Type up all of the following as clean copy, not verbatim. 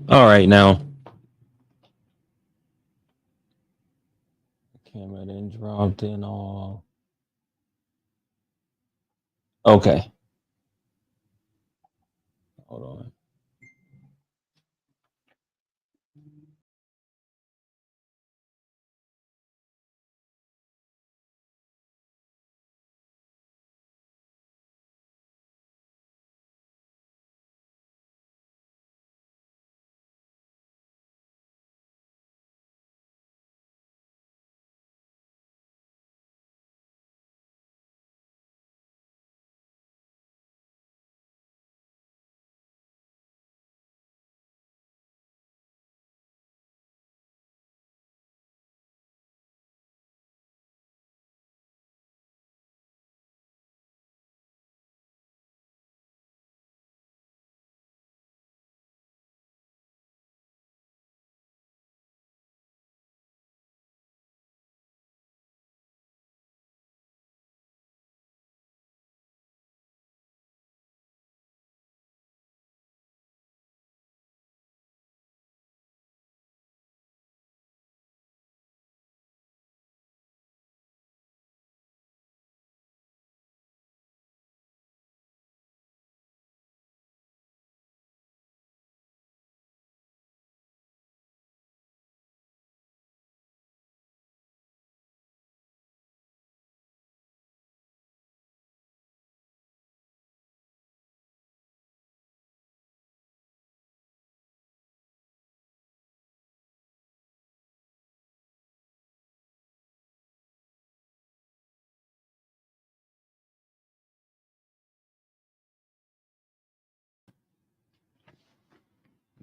All right, now. Camera then dropped in all. Okay. Hold on.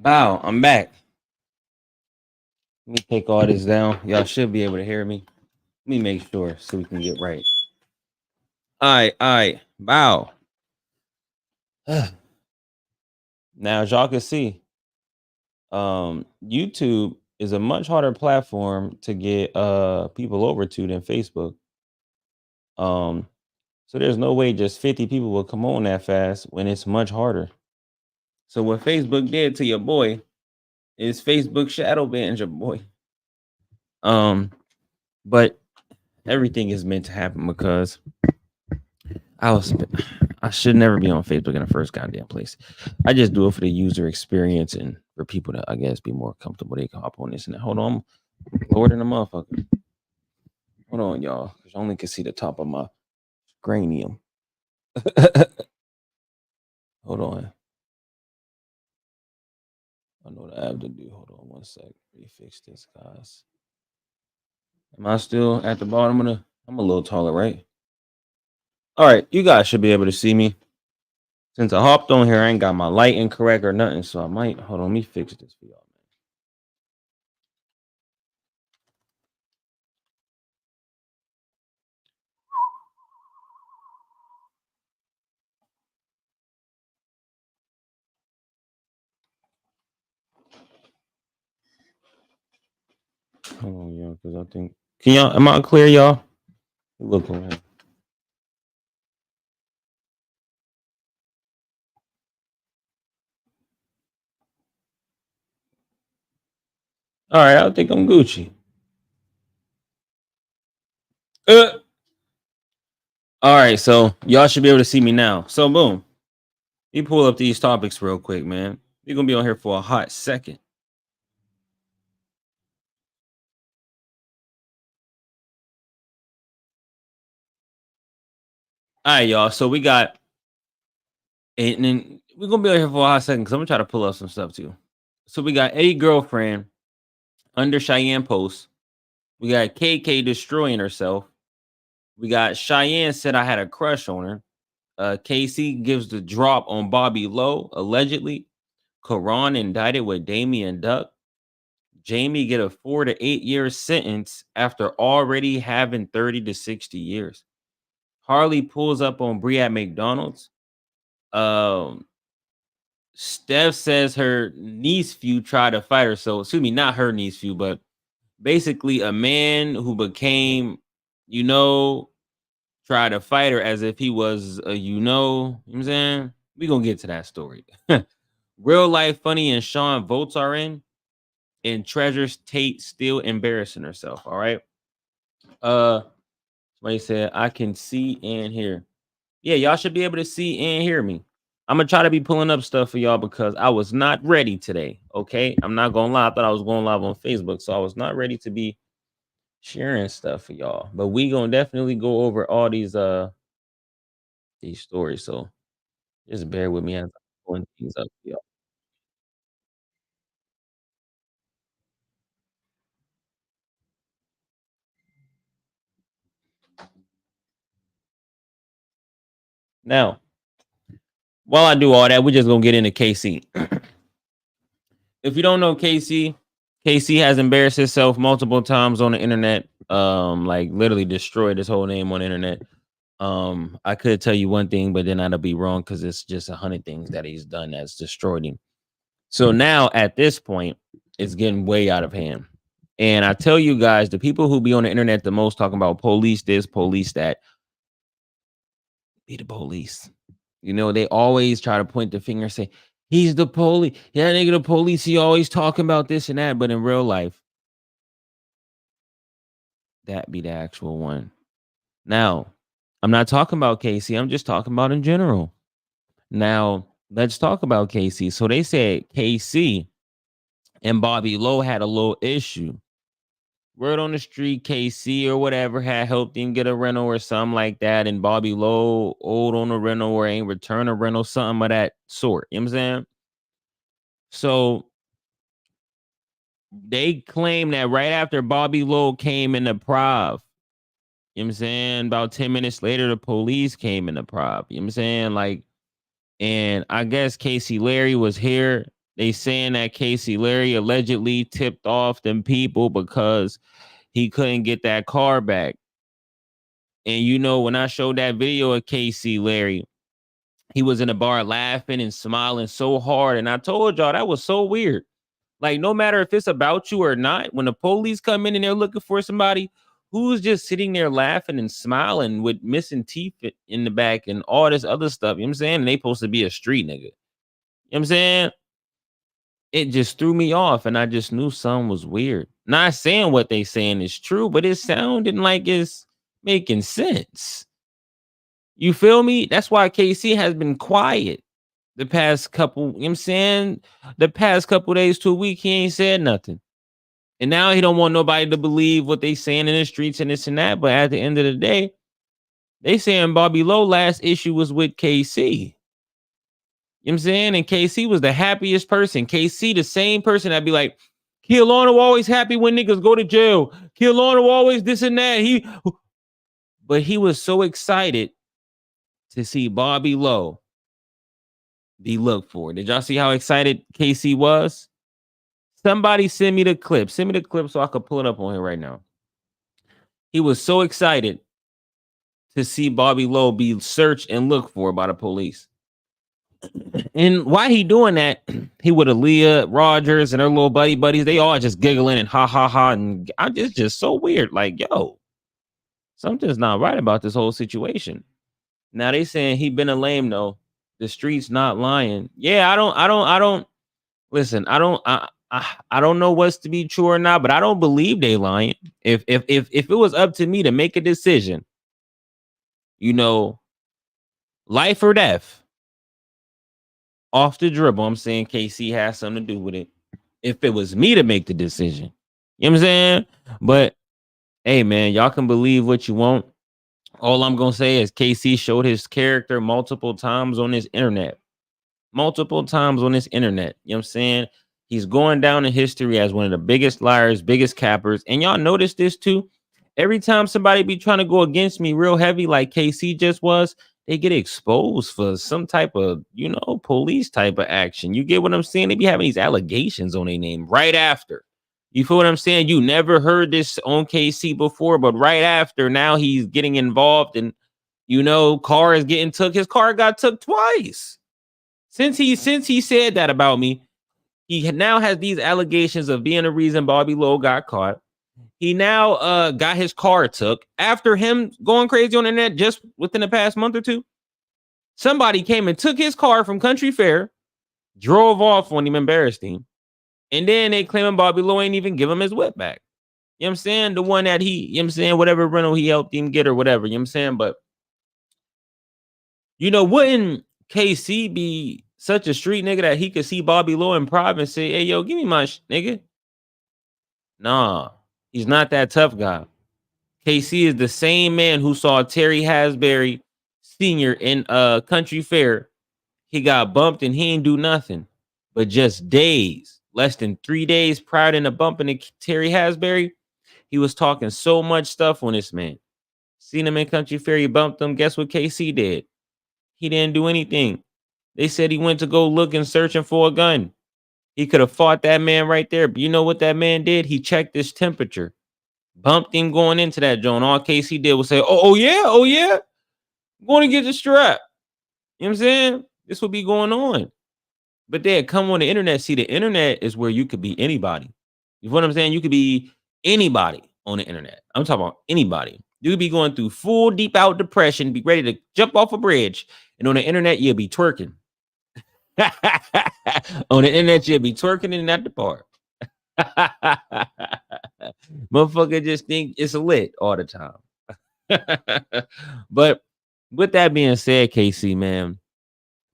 Wow, I'm back. Let me take all this down. Y'all should be able to hear me. Let me make sure so we can get right. All right. Wow. Now, as y'all can see, YouTube is a much harder platform to get people over to than Facebook. Um, so there's no way just 50 people will come on that fast when it's much harder. So what Facebook did to your boy is Facebook shadow banned your boy. Um, but everything is meant to happen because I was I should never be on Facebook in the first goddamn place. I just do it for the user experience and for people to, I guess, be more comfortable. They can hop on this and that. Hold on, I'm lower than a motherfucker. Hold on, y'all, because I only can see the top of my cranium. Hold on. I know what I have to do. Hold on one sec. Refix this, guys. Am I still at the bottom of the? I'm a little taller, right? All right, you guys should be able to see me. Since I hopped on here, I ain't got my lighting correct or nothing, so I might hold on. Let me fix this for y'all. Hold on, y'all, because I think can y'all am I clear, y'all? Look around. All right, I think I'm Gucci. Uh, all right, so y'all should be able to see me now. So boom, you pull up these topics real quick, man. You're gonna be on here for a hot second. All right, y'all. So we got, and then we're gonna be on here for a hot second because I'm gonna try to pull up some stuff too. So we got a girlfriend under Cheyenne post. We got KK destroying herself. We got Cheyenne said I had a crush on her. Casey gives the drop on Bobby Lowe, allegedly. Koran indicted with Damion Duck. Jamie get a 4 to 8 year sentence after already having 30 to 60 years. Harley pulls up on Bree at McDonald's. Um, Steph says her niece few tried to fight her. So, excuse me, not her niece few, but basically a man who became, you know, try to fight her as if he was a you know what I'm saying? We gonna get to that story. Real life funny and Sean votes are in, and Treasures Tate still embarrassing herself. All right. Uh, somebody said I can see and hear. Yeah, y'all should be able to see and hear me. I'm gonna try to be pulling up stuff for y'all because I was not ready today. Okay, I'm not gonna lie. I thought I was going live on Facebook, so I was not ready to be sharing stuff for y'all. But we gonna definitely go over all these stories. So just bear with me as I'm pulling things up for y'all. Now, while I do all that, we're just gonna get into KC. If you don't know KC, KC has embarrassed himself multiple times on the internet. Like literally destroyed his whole name on the internet. I could tell you one thing, but then I'd be wrong because it's just 100 things that he's done that's destroyed him. So now at this point, it's getting way out of hand. And I tell you guys, the people who be on the internet the most talking about police this, police that, be the police. You know, they always try to point the finger and say, he's the police. Yeah, nigga, the police. He always talking about this and that. But in real life, that be the actual one. Now, I'm not talking about Casey. I'm just talking about in general. Now, let's talk about KC. So they said KC and Bobby Lowe had a little issue. Word on the street, KC or whatever had helped him get a rental or something like that. And Bobby Lowe owed on a rental or ain't return a rental, something of that sort. You know what I'm saying? So they claim that right after Bobby Lowe came in the prov, you know what I'm saying? About 10 minutes later, the police came in the prov. You know what I'm saying? Like, and I guess Casey Larry was here. They saying that Casey Larry allegedly tipped off them people because he couldn't get that car back. And you know, when I showed that video of Casey Larry, he was in a bar laughing and smiling so hard. And I told y'all that was so weird. Like, no matter if it's about you or not, when the police come in and they're looking for somebody who's just sitting there laughing and smiling with missing teeth in the back and all this other stuff, you know what I'm saying? And they supposed to be a street nigga. You know what I'm saying? It just threw me off, and I just knew something was weird. Not saying what they saying is true, but it sounded like it's making sense. You feel me? That's why KC has been quiet the past couple, you know what I'm saying? The past couple days to a week, he ain't said nothing. And now he don't want nobody to believe what they saying in the streets and this and that. But at the end of the day, they saying Bobby Lowe last issue was with KC. You know what I'm saying? And KC was the happiest person. KC, the same person that'd be like, Keelan always happy when niggas go to jail. Keelan always this and that. But he was so excited to see Bobby Lowe be looked for. Did y'all see how excited KC was? Somebody send me the clip. Send me the clip so I could pull it up on here right now. He was so excited to see Bobby Lowe be searched and looked for by the police. And why he doing that, he with Aaliyah, Rogers, and her little buddies, they all just giggling and ha ha ha. And I'm just so weird. Like, yo, something's not right about this whole situation. Now they saying he been a lame though. The streets not lying. Yeah, I don't listen, I don't know what's to be true or not, but I don't believe they lying. If it was up to me to make a decision, you know, life or death. Off the dribble, I'm saying KC has something to do with it. If it was me to make the decision, you know what I'm saying? But hey, man, y'all can believe what you want. All I'm gonna say is KC showed his character multiple times on this internet. Multiple times on this internet. You know what I'm saying? He's going down in history as one of the biggest liars, biggest cappers. And y'all notice this too. Every time somebody be trying to go against me real heavy, like KC just was, they get exposed for some type of, you know, police type of action. You get what I'm saying? They be having these allegations on their name right after. You feel what I'm saying? You never heard this on KC before, but right after, now he's getting involved and, you know, car is getting took. His car got took twice. Since he said that about me, he now has these allegations of being the reason Bobby Lowe got caught. He now got his car took after him going crazy on the internet just within the past month or two. Somebody came and took his car from Country Fair, drove off on him, embarrassed him. And then they claiming Bobby Lowe ain't even give him his whip back. You know what I'm saying? The one that he, you know what I'm saying, whatever rental he helped him get or whatever, you know what I'm saying? But, wouldn't KC be such a street nigga that he could see Bobby Lowe in private and say, hey, yo, give me my nigga? Nah, he's not that tough guy. KC is the same man who saw Terry Hasbury Sr. in Country Fair. He got bumped and he ain't do nothing. But just days, less than 3 days prior to the bumping to Terry Hasbury, he was talking so much stuff on this man. Seen him in Country Fair, he bumped him. Guess what KC did? He didn't do anything. They said he went to go looking, searching for a gun. He could have fought that man right there. But you know what that man did? He checked his temperature. Bumped him going into that joint. All KC did was say, oh yeah, I'm going to get the strap. You know what I'm saying? This will be going on. But they come on the internet. See, the internet is where you could be anybody. You know what I'm saying? You could be anybody on the internet. I'm talking about anybody. You could be going through full deep out depression, be ready to jump off a bridge. And on the internet, you'll be twerking. On the internet, you'll be twerking and at the park. Motherfucker just think it's lit all the time. But with that being said, KC, man,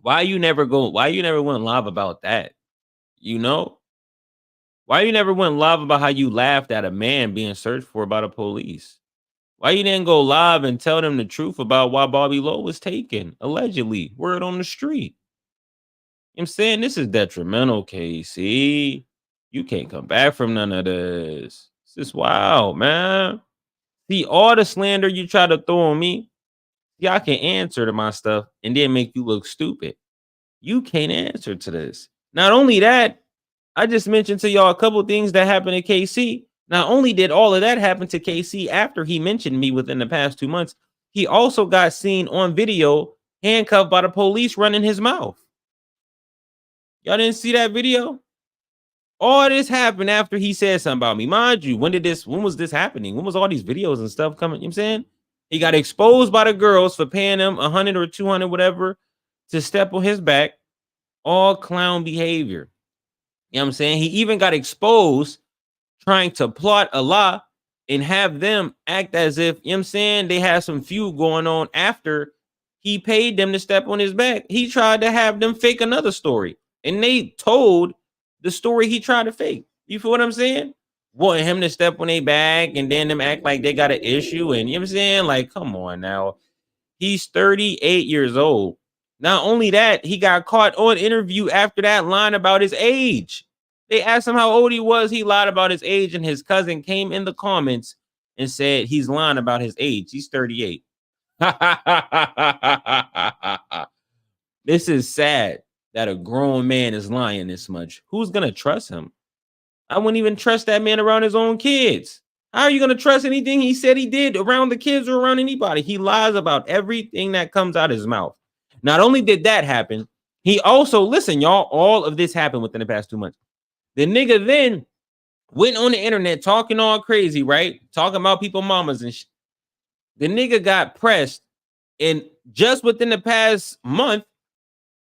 why you never went live about that? Why you never went live about how you laughed at a man being searched for by the police? Why you didn't go live and tell them the truth about why Bobby Lowe was taken, allegedly, word on the street? I'm saying this is detrimental, KC. You can't come back from none of this. This is wild, man. See, all the slander you try to throw on me, y'all can answer to my stuff and then make you look stupid. You can't answer to this. Not only that, I just mentioned to y'all a couple things that happened to KC. Not only did all of that happen to KC after he mentioned me within the past 2 months, he also got seen on video handcuffed by the police running his mouth. Y'all didn't see that video? All this happened after he said something about me. Mind you, when was this happening? When was all these videos and stuff coming? You know what I'm saying? He got exposed by the girls for paying him 100 or 200, whatever, to step on his back. All clown behavior. You know what I'm saying? He even got exposed trying to plot a lie and have them act as if, you know what I'm saying, they had some feud going on after he paid them to step on his back. He tried to have them fake another story. And they told the story he tried to fake. You feel what I'm saying? Wanting him to step on their back and then them act like they got an issue. And you know what I'm saying? Like, come on now. He's 38 years old. Not only that, he got caught on interview after that lying about his age. They asked him how old he was. He lied about his age, and his cousin came in the comments and said he's lying about his age. He's 38. This is sad that a grown man is lying this much. Who's going to trust him? I wouldn't even trust that man around his own kids. How are you going to trust anything he said he did around the kids or around anybody? He lies about everything that comes out of his mouth. Not only did that happen, he also, listen, y'all, all of this happened within the past 2 months. The nigga then went on the internet talking all crazy, right? Talking about people mamas and shit. The nigga got pressed, and just within the past month,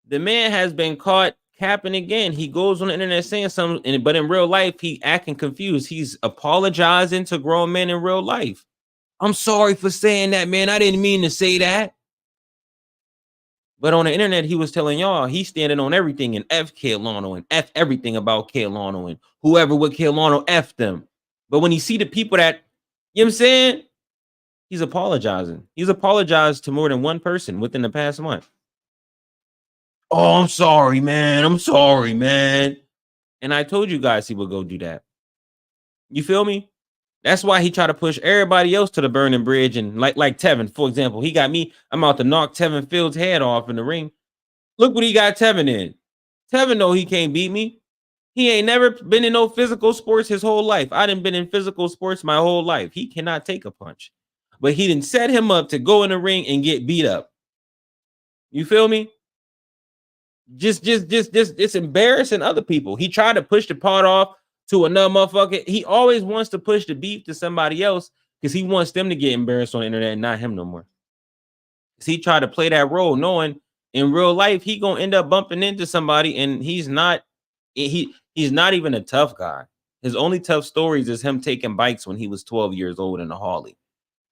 the man has been caught capping again. He goes on the internet saying something, but in real life, he acting confused. He's apologizing to grown men in real life. I'm sorry for saying that, man. I didn't mean to say that. But on the internet, he was telling y'all he's standing on everything and F LANO and F everything about LANO and whoever would LANO F them. But when you see the people that, you know what I'm saying? He's apologizing. He's apologized to more than one person within the past month. Oh, I'm sorry, man. I'm sorry, man. And I told you guys he would go do that. You feel me? That's why he tried to push everybody else to the burning bridge. And like Tevin, for example, he got me. I'm out to knock Tevin Fields' head off in the ring. Look what he got Tevin in. Tevin know he can't beat me. He ain't never been in no physical sports his whole life. I done been in physical sports my whole life. He cannot take a punch. But he didn't set him up to go in the ring and get beat up. You feel me? Just it's embarrassing other people. He tried to push the part off to another motherfucker. He always wants to push the beef to somebody else because he wants them to get embarrassed on the internet and not him no more. He tried to play that role knowing In real life, he gonna end up bumping into somebody, and he's not even a tough guy. His only tough stories is him taking bikes when he was 12 years old in a Harley.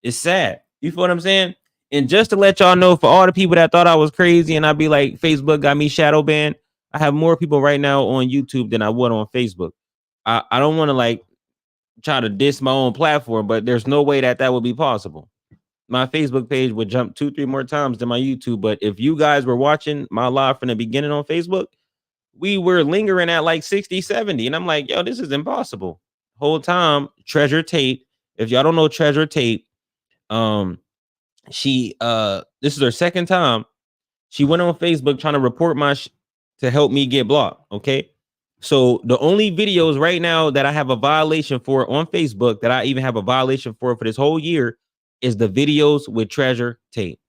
It's sad. You feel what I'm saying? And just to let y'all know, for all the people that thought I was crazy and I'd be like, Facebook got me shadow banned, I have more people right now on YouTube than I would on Facebook. I don't want to like try to diss my own platform, but there's no way that would be possible. My Facebook page would jump 2-3 more times than my YouTube. But if you guys were watching my live from the beginning on Facebook, we were lingering at like 60, 70. And I'm like, yo, this is impossible. Whole time, Treasure Tate. If y'all don't know Treasure Tate, she this is her second time. She went on Facebook trying to report to help me get blocked. Okay. So the only videos right now that I have a violation for on Facebook, that I even have a violation for this whole year, is the videos with Treasure Tate.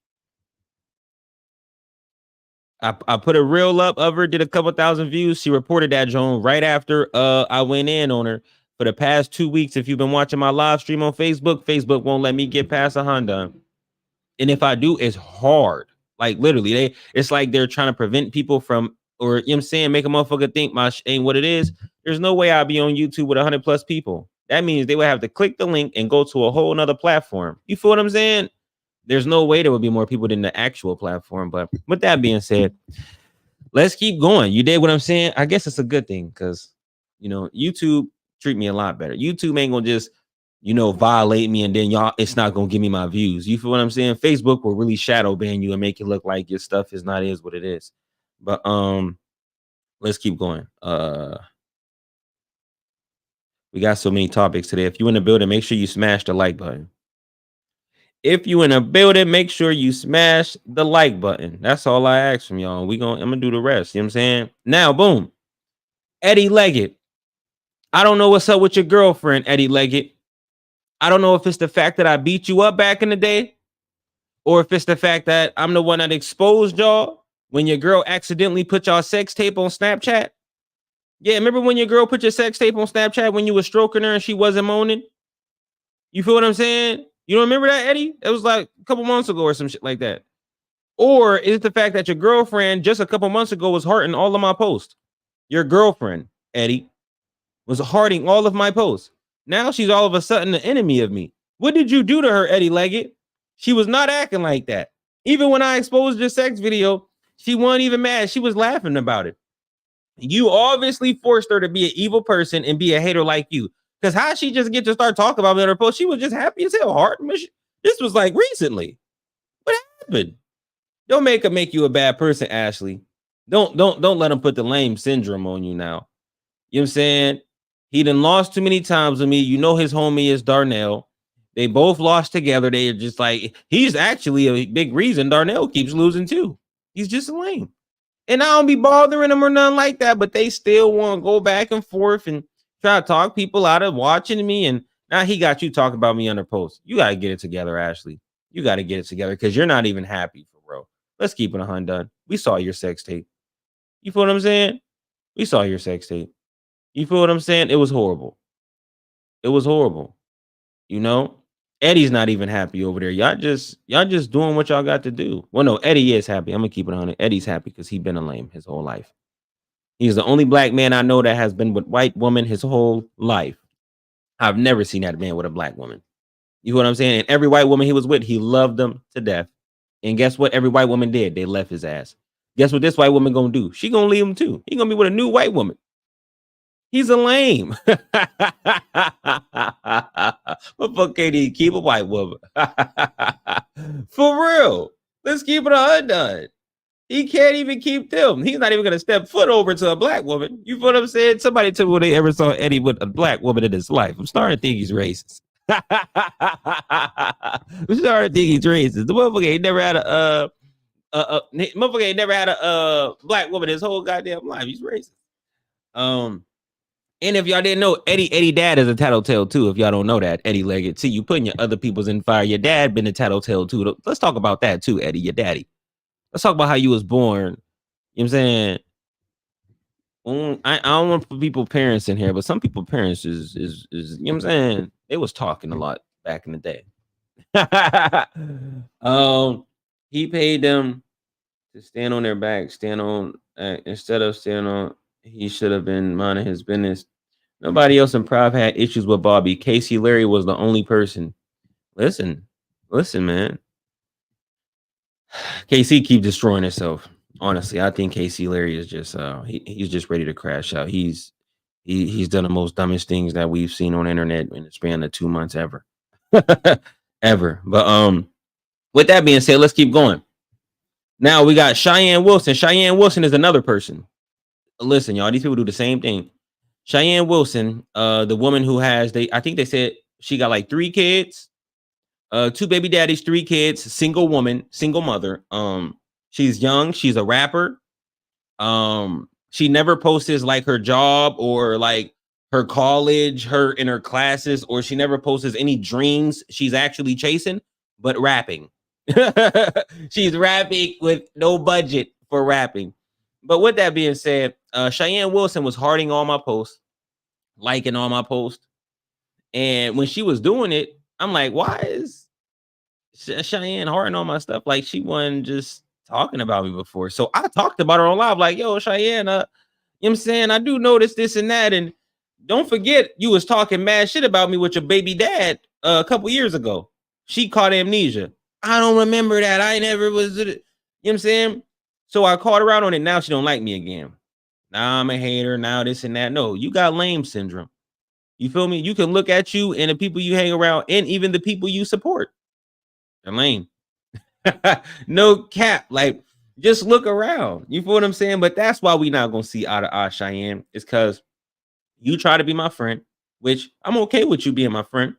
I put a reel up of her, did a couple thousand views. She reported that Joan right after I went in on her. For the past 2 weeks, if you've been watching my live stream on Facebook, Facebook won't let me get past a Honda. And if I do, it's hard. Like literally, it's like they're trying to prevent people from, or you know what I'm saying, make a motherfucker think my ain't what it is. There's no way I'll be on YouTube with 100+ people. That means they would have to click the link and go to a whole nother platform. You feel what I'm saying? There's no way there would be more people than the actual platform. But with that being said, let's keep going. You did what I'm saying? I guess it's a good thing because, you know, YouTube treat me a lot better. YouTube ain't gonna just, you know, violate me and then y'all, it's not gonna give me my views. You feel what I'm saying? Facebook will really shadow ban you and make it look like your stuff is what it is. But let's keep going. We got so many topics today. If you in the building, make sure you smash the like button. If you in a building, make sure you smash the like button. That's all I ask from y'all. I'm gonna do the rest. You know what I'm saying? Now, boom. Eddie Leggett. I don't know what's up with your girlfriend, Eddie Leggett. I don't know if it's the fact that I beat you up back in the day, or if it's the fact that I'm the one that exposed y'all when your girl accidentally put y'all sex tape on Snapchat. Yeah, remember when your girl put your sex tape on Snapchat when you were stroking her and she wasn't moaning? You feel what I'm saying? You don't remember that, Eddie? It was like a couple months ago or some shit like that. Or is it the fact that your girlfriend just a couple months ago was hearting all of my posts? Your girlfriend, Eddie, was hearting all of my posts. Now she's all of a sudden the enemy of me. What did you do to her, Eddie Leggett? She was not acting like that. Even when I exposed your sex video, she wasn't even mad. She was laughing about it. You obviously forced her to be an evil person and be a hater like you. Because how she just get to start talking about me on her post? She was just happy as hell. Heart. This was like recently. What happened? Don't make you a bad person, Ashley. Don't let him put the lame syndrome on you now. You know what I'm saying? He done lost too many times with me. You know his homie is Darnell. They both lost together. They're just like, he's actually a big reason Darnell keeps losing too. He's just lame. And I don't be bothering them or nothing like that, but they still want to go back and forth and try to talk people out of watching me. And now he got you talking about me under post. You got to get it together, Ashley. You got to get it together because you're not even happy for real. Let's keep it 100. We saw your sex tape. You feel what I'm saying? We saw your sex tape. You feel what I'm saying? It was horrible. It was horrible. You know? Eddie's not even happy over there. Y'all just doing what y'all got to do. Well, no, Eddie is happy. I'm gonna keep it on it. Eddie's happy because he's been a lame his whole life. He's the only black man I know that has been with white woman his whole life. I've never seen that man with a black woman. You know what I'm saying? And every white woman he was with, he loved them to death. And guess what? Every white woman did. They left his ass. Guess what this white woman gonna do? She gonna leave him too. He gonna be with a new white woman. He's a lame. What can't he keep a white woman? For real. Let's keep it 100. He can't even keep them. He's not even gonna step foot over to a black woman. You feel what I'm saying? Somebody told me when they ever saw Eddie with a black woman in his life. I'm starting to think he's racist. I'm starting to think he's racist. The motherfucker ain't never had a black woman his whole goddamn life. He's racist. And if y'all didn't know, Eddie dad is a tattletale too. If y'all don't know that, Eddie Leggett. See, you putting your other people's in fire. Your dad been a tattletale too. Let's talk about that too, Eddie, your daddy. Let's talk about how you was born. You know what I'm saying? I don't want to put people parents in here, but some people parents is you know what I'm saying? They was talking a lot back in the day. He paid them To stand on their back, stand on instead of standing on. He should have been minding his business. Nobody else in Prov had issues with Bobby. Casey Larry was the only person. Listen, listen, man. KC keep destroying himself. Honestly, I think Casey Larry is just he's just ready to crash out. He's done the most dumbest things that we've seen on the internet in the span of 2 months ever. Ever. But with that being said, let's keep going. Now we got Cheyenne Wilson. Cheyenne Wilson is another person. Listen, y'all, these people do the same thing. Cheyenne Wilson, the woman who has I think they said she got like 3 kids, 2 baby daddies, 3 kids, single woman, single mother. She's young, she's a rapper. She never posts like her job or like her college, her in her classes, or she never posts any dreams she's actually chasing, but rapping. She's rapping with no budget for rapping. But with that being said, Cheyenne Wilson was hearting all my posts, liking all my posts. And when she was doing it, I'm like, why is Cheyenne hearting all my stuff? Like she wasn't just talking about me before. So I talked about her on live, like, yo, Cheyenne, you know what I'm saying? I do notice this and that. And don't forget, you was talking mad shit about me with your baby dad a couple years ago. She caught amnesia. I don't remember that. I never was, you know what I'm saying? So I called her out on it. Now she don't like me again. Now I'm a hater. Now this and that. No, you got lame syndrome. You feel me? You can look at you and the people you hang around and even the people you support. They're lame. No cap. Like, just look around. You feel what I'm saying? But that's why we not going to see eye to eye, Cheyenne. It's because you try to be my friend, which I'm okay with you being my friend.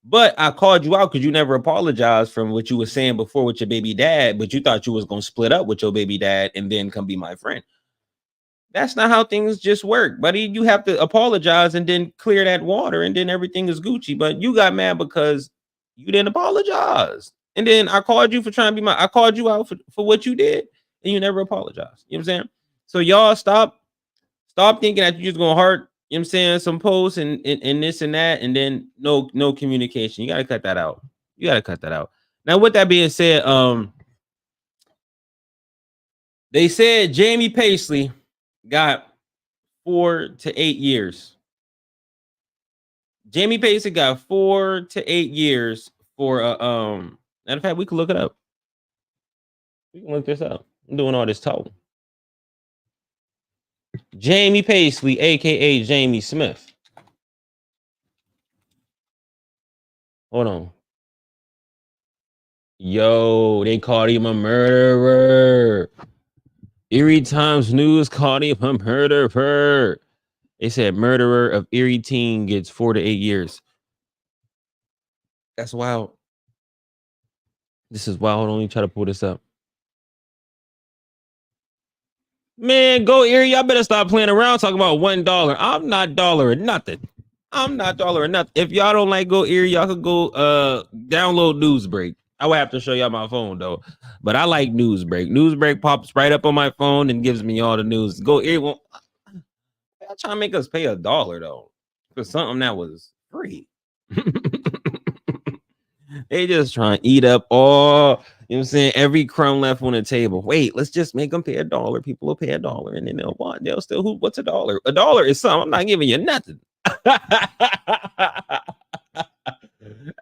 But I called you out because you never apologized from what you were saying before with your baby dad, but you thought you was going to split up with your baby dad and then come be my friend. That's not how things just work, buddy. You have to apologize and then clear that water and then everything is Gucci. But you got mad because you didn't apologize. And then I called you for trying to be I called you out for what you did and you never apologized. You know what I'm saying? So y'all stop thinking that you're just going to hurt, you know what I'm saying, some posts and this and that, and then no communication. You got to cut that out. You got to cut that out. Now, with that being said, they said Jamie Paisley got 4 to 8 years. Jamie Paisley got 4 to 8 years for matter of fact, we can look it up. We can look this up. I'm doing all this talking. Jamie Paisley, aka Jamie Smith. Hold on. Yo, they called him a murderer. Erie Times News called him a murderer. They said murderer of Erie teen gets 4 to 8 years. That's wild. This is wild. Hold on, let me try to pull this up. Man, go Erie. Y'all better stop playing around talking about $1. I'm not dollar or nothing. I'm not dollar or nothing. If y'all don't like Go Erie, y'all could go download Newsbreak. I would have to show y'all my phone though. But I like Newsbreak. Newsbreak pops right up on my phone and gives me all the news. Go Erie. Well, y'all trying to make us pay $1 though for something that was free. They just trying to eat up all, you know what I'm saying, every crumb left on the table. Wait, let's just make them pay $1. People will pay $1 and then they'll want, they'll still, what's $1? $1 is something. I'm not giving you nothing.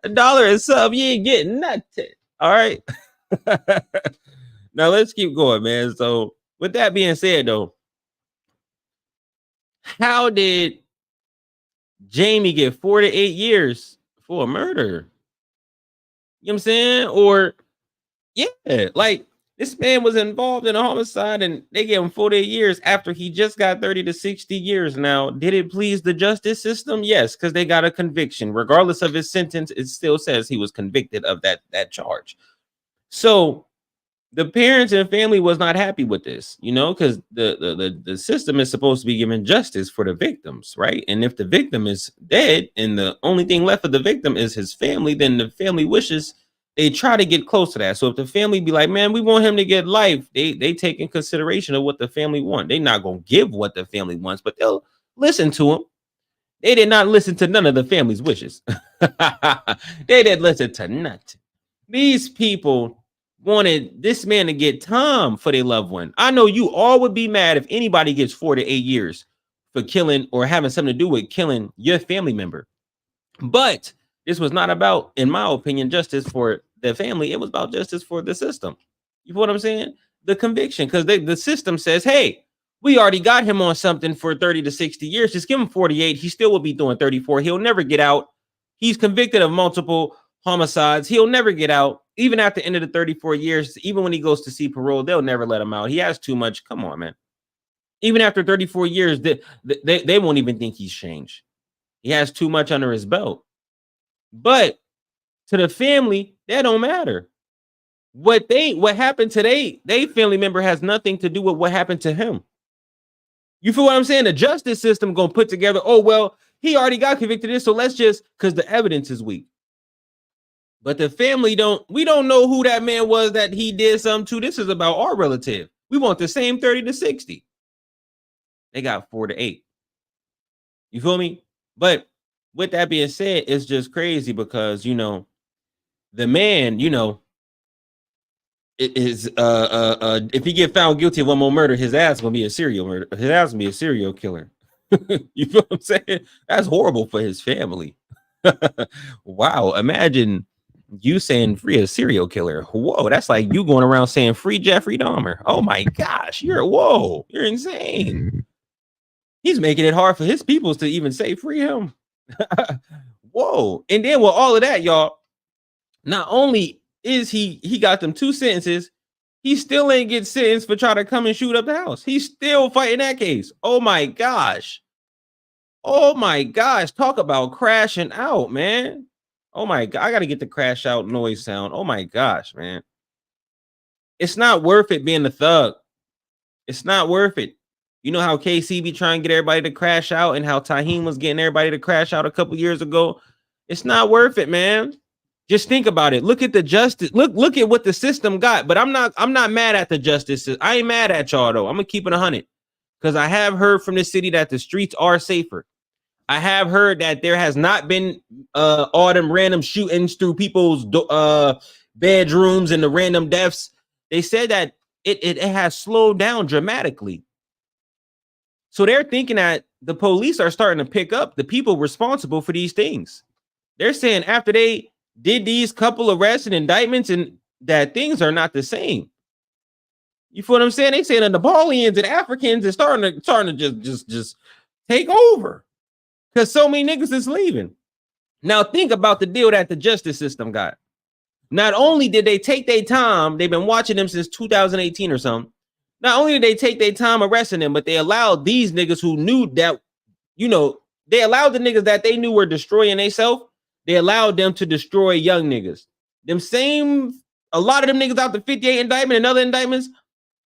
$1 is something. You ain't getting nothing. All right. Now let's keep going, man. So with that being said though, how did Jamie get 4 to 8 years for a murder? You know what I'm saying? Or yeah, like this man was involved in a homicide and they gave him 4 to 8 years after he just got 30 to 60 years. Now, did it please the justice system? Yes, because they got a conviction. Regardless of his sentence, it still says he was convicted of that charge. So the parents and family was not happy with this, you know, because the system is supposed to be giving justice for the victims, right? And if the victim is dead and the only thing left of the victim is his family, then the family wishes they try to get close to that. So if the family be like, man, we want him to get life, they take in consideration of what the family want. They're not gonna give what the family wants, but they'll listen to him. They did not listen to none of the family's wishes. They didn't listen to nothing. These people wanted this man to get time for their loved one. I know you all would be mad if anybody gets 4 to 8 years for killing or having something to do with killing your family member. But this was not about, in my opinion, justice for the family. It was about justice for the system. You know what I'm saying? The conviction, because the system says, hey, we already got him on something for 30 to 60 years. Just give him 48. He still will be doing 34. He'll never get out. He's convicted of multiple homicides. He'll never get out. Even after the end of the 34 years, even when he goes to see parole, they'll never let him out. He has too much. Come on, man. Even after 34 years, they won't even think he's changed. He has too much under his belt. But to the family, that don't matter. What happened to they family member has nothing to do with what happened to him. You feel what I'm saying? The justice system gonna put together, oh, well, he already got convicted of this, so let's just, because the evidence is weak. But the family we don't know who that man was that he did something to. This is about our relative. We want the same 30 to 60. They got 4 to 8. You feel me? But with that being said, it's just crazy because, the man, it is if he get found guilty of one more murder, his ass gonna be a serial murder. His ass gonna be a serial killer. You feel what I'm saying? That's horrible for his family. Wow, imagine you saying free a serial killer. Whoa, that's like you going around saying free Jeffrey Dahmer. Oh my gosh, you're insane. He's making it hard for his peoples to even say free him. Whoa. And then with all of that, y'all, not only is he got them 2 sentences, he still ain't get sentenced for trying to come and shoot up the house. He's still fighting that case. Oh my gosh. Oh my gosh. Talk about crashing out, man. Oh my God. I got to get the crash out noise sound. Oh my gosh, man. It's not worth it being a thug. It's not worth it. You know how KC be trying to get everybody to crash out and how Taheem was getting everybody to crash out a couple years ago? It's not worth it, man. Just think about it. Look at the justice. Look at what the system got. But I'm not mad at the justice. I ain't mad at y'all though. I'm gonna keep it 100 because I have heard from the city that the streets are safer. I have heard that there has not been all them random shootings through people's bedrooms and the random deaths. They said that it has slowed down dramatically. So they're thinking that the police are starting to pick up the people responsible for these things. They're saying after they did these couple arrests and indictments and that things are not the same. You feel what I'm saying? They saying the Nepalians and Africans are starting to just take over because so many niggas is leaving. Now think about the deal that the justice system got. Not only did they take their time, they've been watching them since 2018 or something. Not only did they take their time arresting them, but they allowed these niggas who knew that, they allowed the niggas that they knew were destroying themselves. They allowed them to destroy young niggas. A lot of them niggas out the 58 indictment and other indictments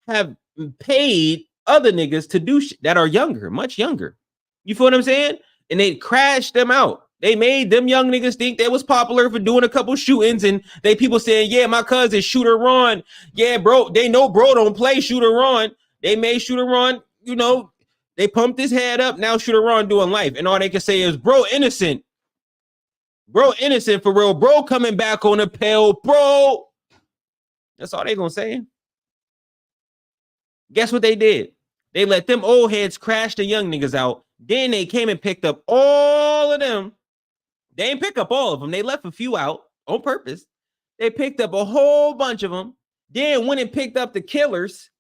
have paid other niggas to do shit that are younger, much younger. You feel what I'm saying? And they crashed them out. They made them young niggas think they was popular for doing a couple shootings, and they people saying, yeah, my cousin Shooter Ron. Yeah, bro, they know bro don't play Shooter Ron. They made Shooter Ron, they pumped his head up. Now Shooter Ron doing life. And all they can say is, bro, innocent. Bro, innocent for real. Bro, coming back on the pill, bro. That's all they gonna say. Guess what they did? They let them old heads crash the young niggas out. Then they came and picked up all of them. They didn't pick up all of them. They left a few out on purpose. They picked up a whole bunch of them. Then went and picked up the killers.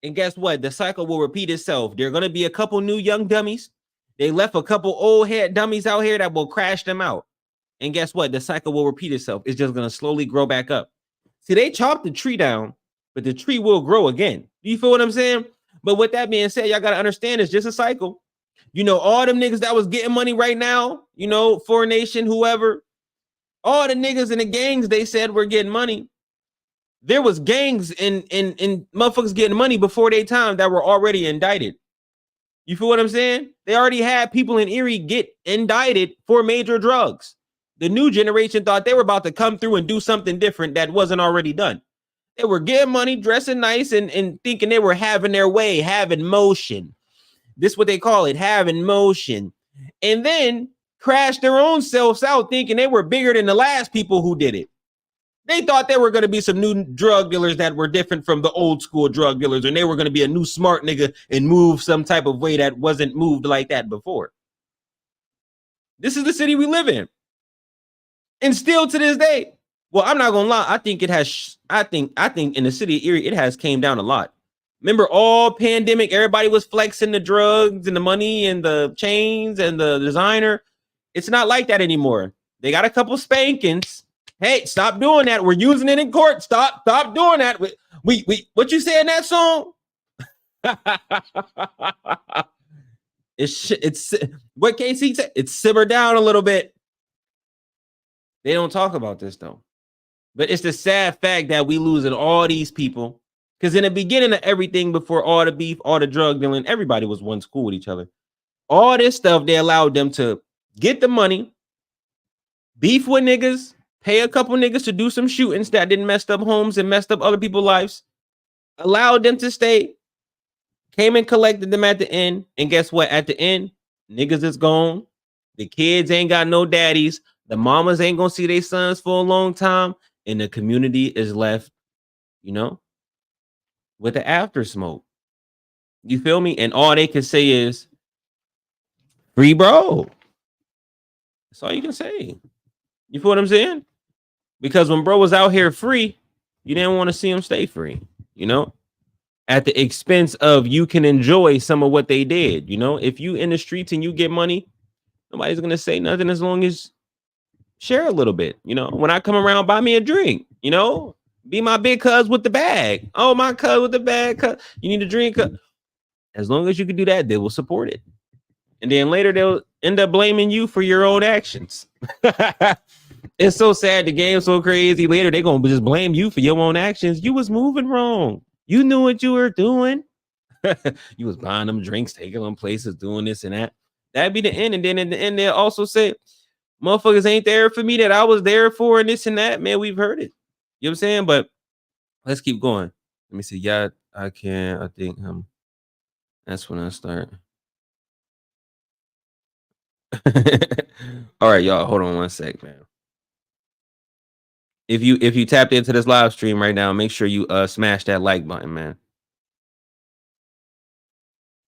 And guess what? The cycle will repeat itself. There are going to be a couple new young dummies. They left a couple old head dummies out here that will crash them out. And guess what? The cycle will repeat itself. It's just going to slowly grow back up. See, they chopped the tree down, but the tree will grow again. Do you feel what I'm saying? But with that being said, y'all got to understand it's just a cycle. All them niggas that was getting money right now, Foreign Nation, whoever, all the niggas in the gangs they said were getting money. There was gangs and motherfuckers getting money before their time that were already indicted. You feel what I'm saying? They already had people in Erie get indicted for major drugs. The new generation thought they were about to come through and do something different that wasn't already done. They were getting money, dressing nice, and thinking they were having their way, having motion. This is what they call it, having motion. And then crashed their own selves out thinking they were bigger than the last people who did it. They thought there were going to be some new drug dealers that were different from the old school drug dealers, and they were going to be a new smart nigga and move some type of way that wasn't moved like that before. This is the city we live in. And still to this day, well, I'm not gonna lie. I think it has. I think in the city of Erie, it has came down a lot. Remember, all pandemic, everybody was flexing the drugs and the money and the chains and the designer. It's not like that anymore. They got a couple spankings. Hey, stop doing that. We're using it in court. Stop doing that. We what you say in that song? It's what KC said. It's simmer down a little bit. They don't talk about this though. But it's the sad fact that we losing all these people. Because in the beginning of everything, before all the beef, all the drug dealing, everybody was one school with each other. All this stuff, they allowed them to get the money, beef with niggas, pay a couple niggas to do some shootings that didn't mess up homes and messed up other people's lives, allowed them to stay, came and collected them at the end. And guess what? At the end, niggas is gone. The kids ain't got no daddies. The mamas ain't gonna see their sons for a long time. And the community is left, with the after smoke. You feel me? And all they can say is, free bro. That's all you can say. You feel what I'm saying? Because when bro was out here free, you didn't want to see him stay free, at the expense of you can enjoy some of what they did. If you in the streets and you get money, nobody's going to say nothing as long as share a little bit. When I come around, buy me a drink, be my big cuz with the bag. Oh, my cuz with the bag. Cuz. You need a drink. As long as you can do that, they will support it. And then later they'll end up blaming you for your own actions. It's so sad. The game's so crazy. Later, they're going to just blame you for your own actions. You was moving wrong. You knew what you were doing. You was buying them drinks, taking them places, doing this and that. That'd be the end. And then in the end, they'll also say, motherfuckers ain't there for me that I was there for and this and that. Man, we've heard it. You know what I'm saying? But let's keep going. Let me see. Yeah, I think that's when I start. All right, y'all. Hold on one sec, man. If you tapped into this live stream right now, make sure you smash that like button, man.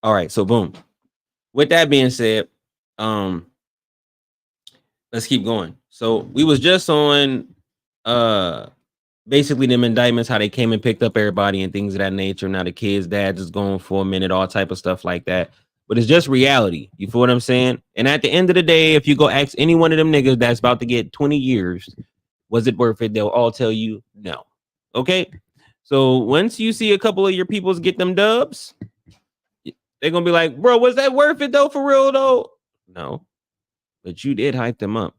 All right, so boom. With that being said, let's keep going. So we was just on basically them indictments, how they came and picked up everybody and things of that nature. Now the kids' dads is going for a minute, all type of stuff like that. But it's just reality. You feel what I'm saying? And at the end of the day, if you go ask any one of them niggas that's about to get 20 years, was it worth it? They'll all tell you no. Okay. So once you see a couple of your peoples get them dubs, they're going to be like, bro, was that worth it though? For real though? No. But you did hype them up.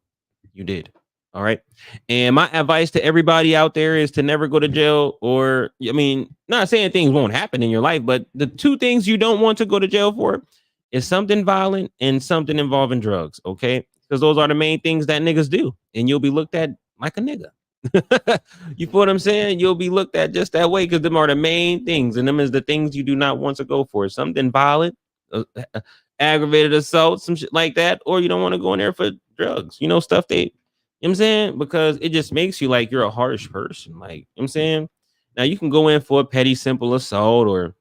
You did. All right. And my advice to everybody out there is to never go to jail, or, I mean, not saying things won't happen in your life, but the two things you don't want to go to jail for is something violent and something involving drugs. Okay. Because those are the main things that niggas do. And you'll be looked at like a nigga. You feel what I'm saying? You'll be looked at just that way because them are the main things. And them is the things you do not want to go for. Something violent, aggravated assault, some shit like that. Or you don't want to go in there for drugs. Stuff they... You know what I'm saying? Because it just makes you like you're a harsh person. Like, you know what I'm saying? Now you can go in for a petty, simple assault or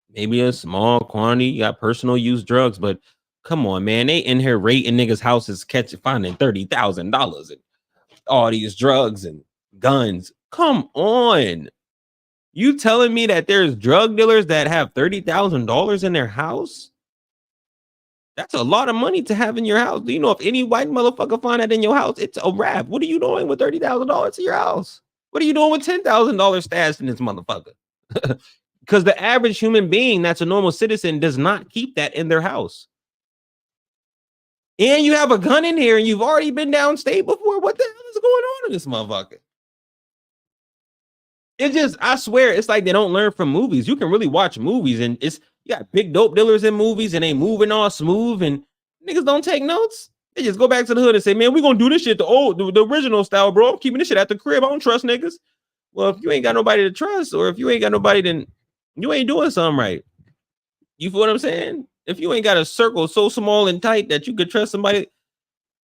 maybe a small quantity. You got personal use drugs, but come on, man. They in here raiding niggas' houses, finding $30,000 and all these drugs and guns. Come on. You telling me that there's drug dealers that have $30,000 in their house? That's a lot of money to have in your house. Do you know if any white motherfucker find that in your house, it's a wrap. What are you doing with $30,000 in your house? What are you doing with $10,000 stashed in this motherfucker? Because the average human being that's a normal citizen does not keep that in their house. And you have a gun in here and you've already been downstate before. What the hell is going on in this motherfucker? It just, I swear, it's like they don't learn from movies. You can really watch movies and you got big dope dealers in movies and they moving all smooth and niggas don't take notes. They just go back to the hood and say, man, we're going to do this shit the original style, bro. I'm keeping this shit at the crib. I don't trust niggas. Well, if you ain't got nobody to trust, or if you ain't got nobody, then you ain't doing something right. You feel what I'm saying? If you ain't got a circle so small and tight that you could trust somebody,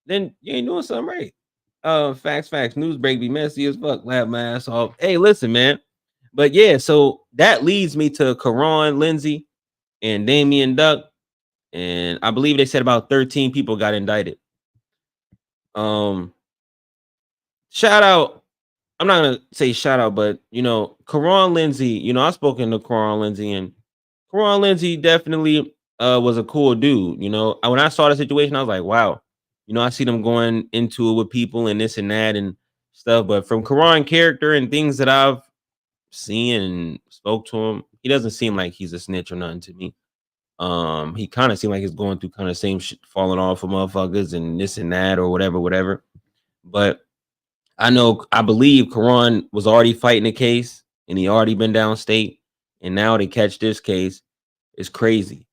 then you ain't doing something right. Facts. News break be messy as fuck. Laugh my ass off. Hey, listen, man. But yeah, so that leads me to Koran Lindsay and Damion Duck. And I believe they said about 13 people got indicted. Shout out. I'm not gonna say shout out, but Koran Lindsay, I've spoken to Koran Lindsay, and Koran Lindsay definitely was a cool dude. When I saw the situation, I was like, wow, I see them going into it with people and this and that and stuff. But from Koran character and things that I've seen and spoke to him, he doesn't seem like he's a snitch or nothing to me. He kind of seemed like he's going through kind of same shit, falling off of motherfuckers and this and that or whatever. But I believe Koran was already fighting a case and he already been downstate, and now to catch this case is crazy.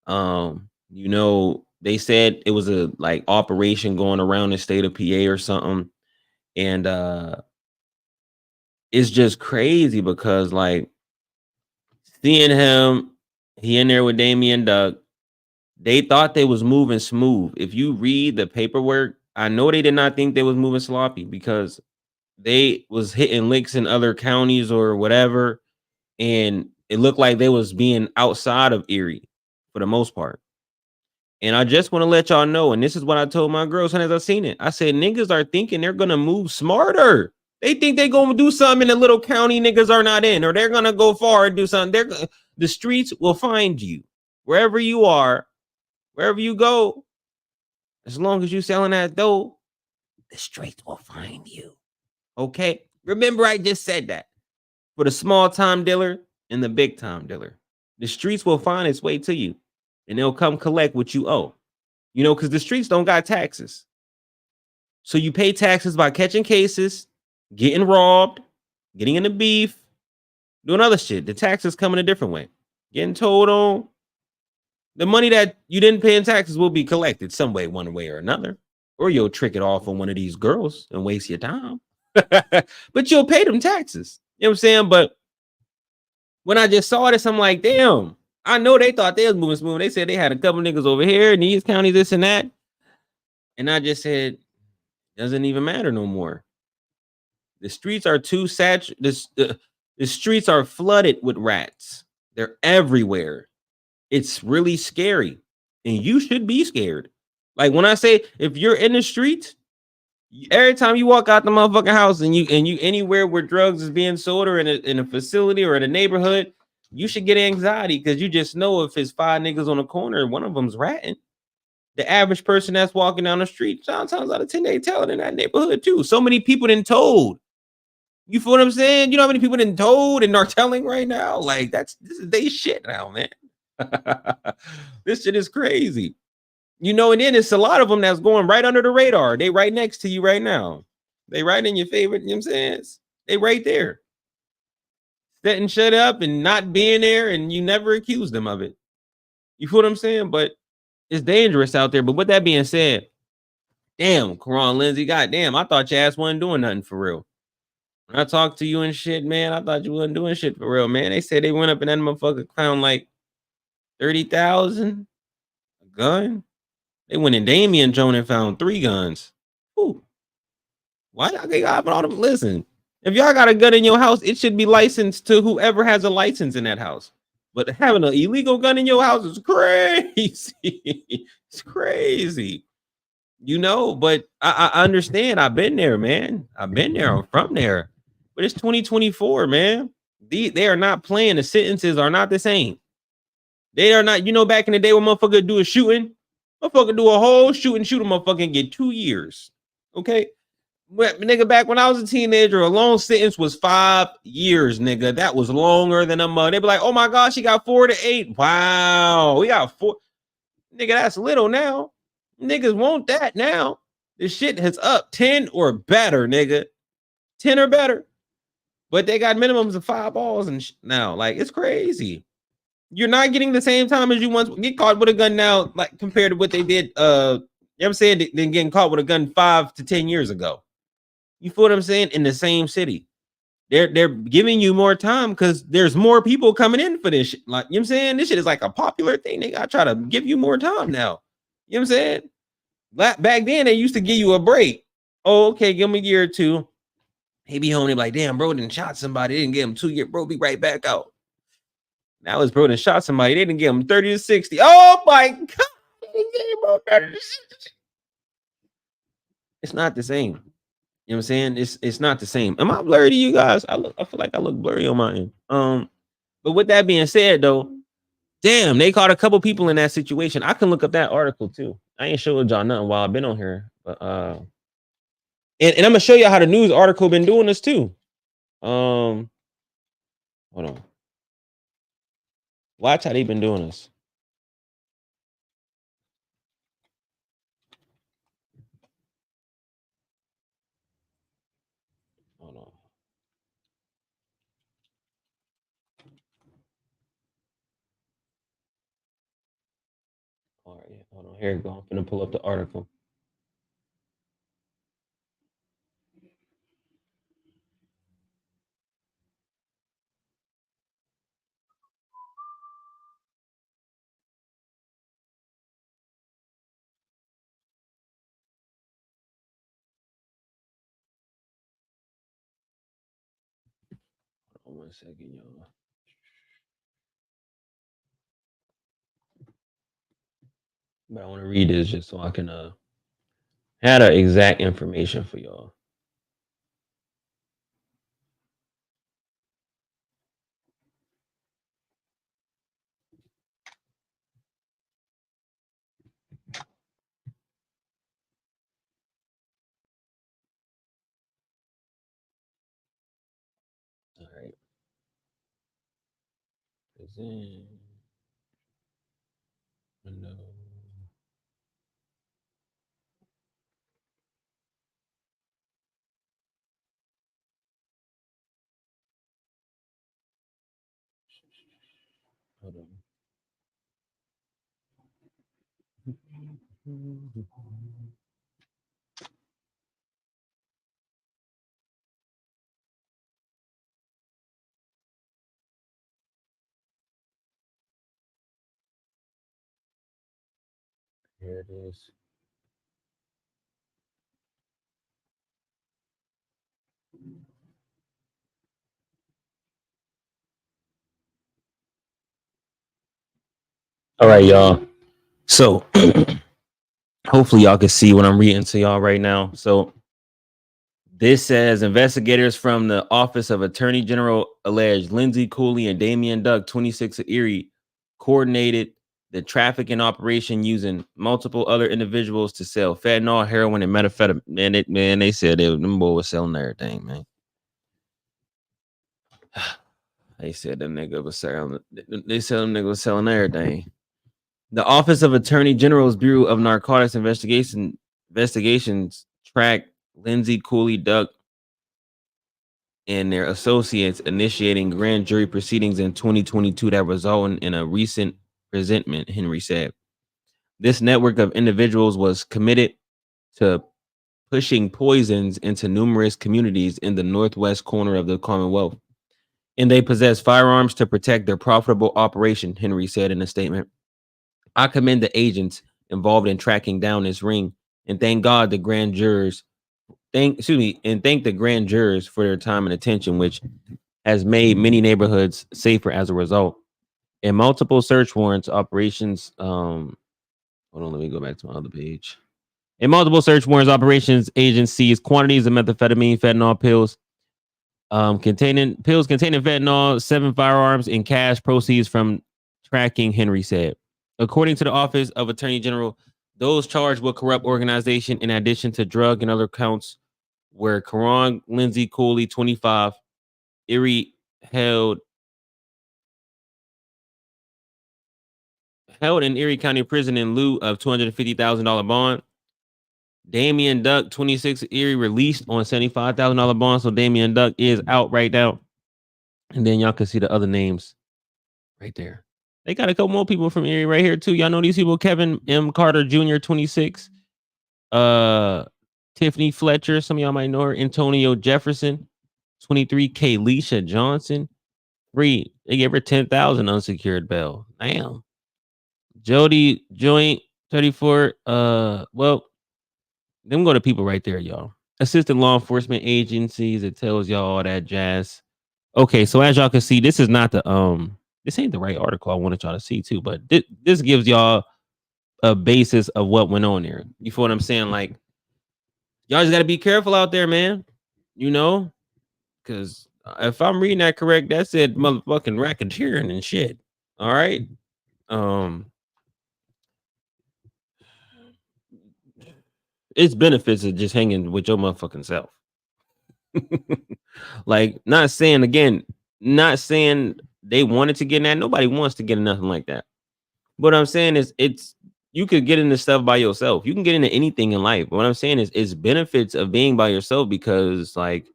They said it was a like operation going around the state of PA or something, and it's just crazy because like seeing him, he in there with Damion Duck. They thought they was moving smooth. If you read the paperwork, I know they did not think they was moving sloppy because they was hitting licks in other counties or whatever, and it looked like they was being outside of Erie for the most part. And I just want to let y'all know, and this is what I told my girls as I seen it. I said niggas are thinking they're gonna move smarter. They think they're gonna do something in the little county niggas are not in, or they're gonna go far and do something. The streets will find you wherever you are, wherever you go. As long as you selling that dough, the streets will find you. Okay, remember I just said that. For the small time dealer and the big time dealer, the streets will find its way to you, and they'll come collect what you owe. Because the streets don't got taxes. So you pay taxes by catching cases, getting robbed, getting into beef, doing other shit. The taxes come in a different way. Getting told on. The money that you didn't pay in taxes will be collected some way, one way or another. Or you'll trick it off on one of these girls and waste your time. But you'll pay them taxes. You know what I'm saying? But when I just saw this, I'm like, damn, I know they thought they was moving smooth. They said they had a couple niggas over here in these counties, this and that. And I just said, doesn't even matter no more. The streets are too saturated. The streets are flooded with rats. They're everywhere. It's really scary. And you should be scared. Like when I say, if you're in the streets, every time you walk out the motherfucking house and you anywhere where drugs is being sold or in a facility or in a neighborhood, you should get anxiety because you just know if it's 5 niggas on the corner, one of them's ratting. The average person that's walking down the street, 9 times out of 10, they tell it in that neighborhood too. So many people done told. You feel what I'm saying? You know how many people done told and are telling right now? Like this is they shit now, man. This shit is crazy. And then it's a lot of them that's going right under the radar. They right next to you right now. They right in your favorite, you know what I'm saying? They right there. Setting shut up and not being there, and you never accuse them of it. You feel what I'm saying? But it's dangerous out there. But with that being said, damn, Koran Lindsay, goddamn, I thought your ass wasn't doing nothing for real. When I talked to you and shit, man, I thought you wasn't doing shit for real, man. They said they went up in that motherfucker, found like 30,000 a gun. They went in Damion Jones and found 3 guns. Ooh. Why y'all got all them? Listen, if y'all got a gun in your house, it should be licensed to whoever has a license in that house. But having an illegal gun in your house is crazy. It's crazy. But I understand. I've been there, man. I've been there. I'm from there. But it's 2024, man. They are not playing. The sentences are not the same. They are not, back in the day when motherfucker do a shooting, motherfucker do a whole shoot a motherfucker and get 2 years. Okay? But, nigga, back when I was a teenager, a long sentence was 5 years, nigga. That was longer than a month. They'd be like, oh my gosh, he got 4 to 8. Wow. We got 4. Nigga, that's little now. Niggas want that now. This shit has up 10 or better, nigga. 10 or better. But they got minimums of 5 balls and now. Like, it's crazy. You're not getting the same time as you once get caught with a gun now, like compared to what they did. You know what I'm saying? Than getting caught with a gun 5 to 10 years ago. You feel what I'm saying? In the same city. They're giving you more time because there's more people coming in for this shit. Like, you know what I'm saying? This shit is like a popular thing. They gotta try to give you more time now. You know what I'm saying? Back then, they used to give you a break. Oh, okay, give him a year or two. He be home. They be like, damn, bro, didn't shot somebody. They didn't give him 2 years. Bro, be right back out. Now his bro done shot somebody. They didn't give him 30 to 60. Oh my god. They didn't give him bro 30 to 60. It's not the same. You know what I'm saying? It's not the same. Am I blurry to you guys? I feel like I look blurry on my end. But with that being said, though, damn, they caught a couple people in that situation. I can look up that article too. I ain't showing y'all nothing while I've been on here, but and I'm gonna show you how the news article been doing this too. Hold on. Watch how they been doing this. Hold on. All right, hold on. Here you go. I'm gonna pull up the article. Hold on 1 second, y'all. But I want to read this just so I can have the exact information for y'all. All right. Present. Window. Hold on. Here it is. All right, y'all. So hopefully y'all can see what I'm reading to y'all right now. So this says investigators from the Office of Attorney General alleged Lindsay Cooley and Damion Duck, 26 of Erie, coordinated the trafficking operation using multiple other individuals to sell fentanyl, heroin, and methamphetamine. Man, they said them boys was selling everything, man. They said them niggas was selling. They said them niggas was selling everything. The Office of Attorney General's Bureau of Narcotics Investigations tracked Lindsay Cooley Duck and their associates, initiating grand jury proceedings in 2022 that resulted in a recent presentment, Henry said. This network of individuals was committed to pushing poisons into numerous communities in the northwest corner of the Commonwealth, and they possess firearms to protect their profitable operation, Henry said in a statement. I commend the agents involved in tracking down this ring and thank God the grand jurors thank the grand jurors for their time and attention, which has made many neighborhoods safer as a result. In multiple search warrants operations, hold on, let me go back to my other page. In multiple search warrants operations, agencies quantities of methamphetamine, fentanyl pills containing fentanyl, 7 firearms, and cash proceeds from tracking, Henry said. According to the Office of Attorney General, those charged with corrupt organization, in addition to drug and other counts, were Koran Lindsay Cooley, 25, Erie held in Erie County Prison in lieu of $250,000 bond. Damion Duck, 26, Erie, released on $75,000 bond. So Damion Duck is out right now. And then y'all can see the other names right there. They got a couple more people from Erie right here too. Y'all know these people: Kevin M. Carter Jr., 26. Tiffany Fletcher, some of y'all might know her. Antonio Jefferson, 23. Kaylisha Johnson, 3. They gave her 10,000 unsecured bail. Damn. Jody Joint, 34. Well, them go to people right there, y'all. assistant law enforcement agencies. It tells y'all all that jazz. Okay, so as y'all can see, this is not the this ain't the right article I wanted y'all to see too, but this gives y'all a basis of what went on there. You feel what I'm saying? Like, y'all just gotta be careful out there, man. You know, because if I'm reading that correct, that said motherfucking racketeering and shit. All right. Um, it's benefits of just hanging with your motherfucking self. Like, not saying again, not saying they wanted to get in that. Nobody wants to get in nothing like that. What I'm saying is, it's you could get into stuff by yourself. You can get into anything in life. What I'm saying is, it's benefits of being by yourself because, like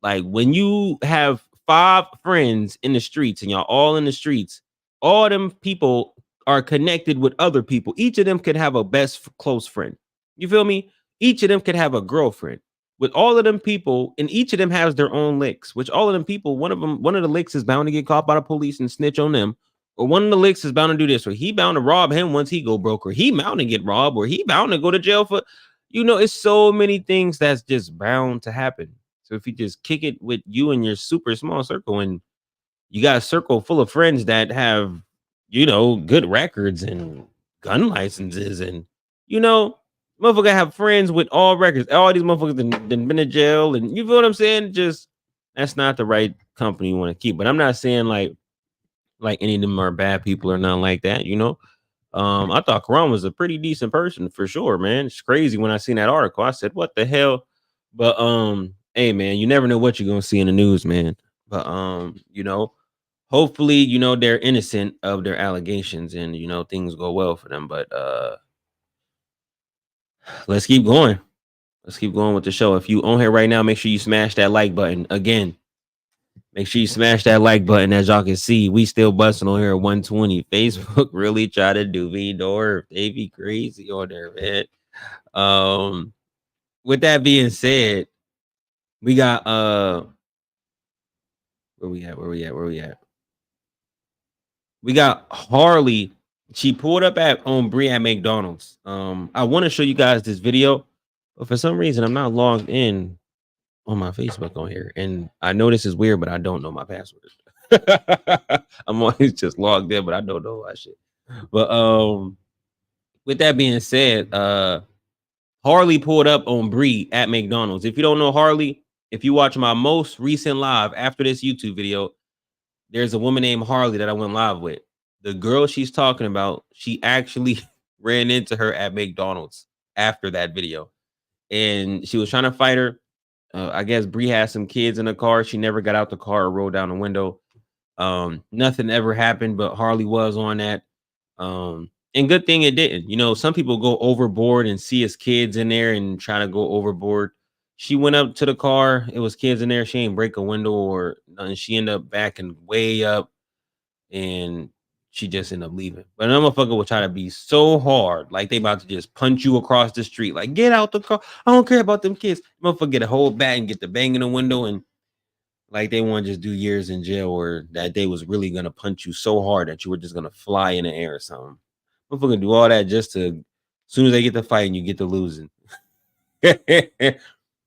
when you have 5 friends in the streets and y'all all in the streets, all them people are connected with other people. Each of them could have a close friend. You feel me? Each of them could have a girlfriend. With all of them people, and each of them has their own licks, which all of them people, one of the licks is bound to get caught by the police and snitch on them. Or one of the licks is bound to do this, or he bound to rob him once he go broke, or he bound to get robbed, or he bound to go to jail for, it's so many things that's just bound to happen. So if you just kick it with you and your super small circle, and you got a circle full of friends that have, good records and gun licenses, and motherfucker have friends with all records. All these motherfuckers done been in jail, and you feel what I'm saying? Just that's not the right company you want to keep. But I'm not saying like any of them are bad people or nothing like that. I thought Koran was a pretty decent person for sure, man. It's crazy when I seen that article. I said, "What the hell?" But hey, man, you never know what you're gonna see in the news, man. But hopefully, they're innocent of their allegations, and things go well for them. But let's keep going. Let's keep going with the show. If you on here right now, make sure you smash that like button. Again, make sure you smash that like button. As y'all can see, we still busting on here at 120. Facebook really try to do me, door. They be crazy on there, man. With that being said, we got where we at? Where we at? Where we at? We got Harley. She pulled up on Bree at McDonald's. I want to show you guys this video, but for some reason I'm not logged in on my Facebook on here. And I know this is weird, but I don't know my password. I'm always just logged in, but I don't know my shit. But with that being said, Harley pulled up on Bree at McDonald's. If you don't know Harley, if you watch my most recent live after this YouTube video, there's a woman named Harley that I went live with. The girl she's talking about, she actually ran into her at McDonald's after that video. And she was trying to fight her. I guess Bree had some kids in the car. She never got out the car or rolled down the window. Nothing ever happened, but Harley was on that. And good thing it didn't. Some people go overboard and see his kids in there and try to go overboard. She went up to the car. It was kids in there. She ain't break a window or nothing. She ended up backing way up, and she just ended up leaving. But another motherfucker will try to be so hard, like they about to just punch you across the street. Like, get out the car. I don't care about them kids. Motherfucker get a whole bat and get the bang in the window, and like they want to just do years in jail, or that they was really gonna punch you so hard that you were just gonna fly in the air or something. Motherfucker do all that just to, as soon as they get to fighting, you get to losing.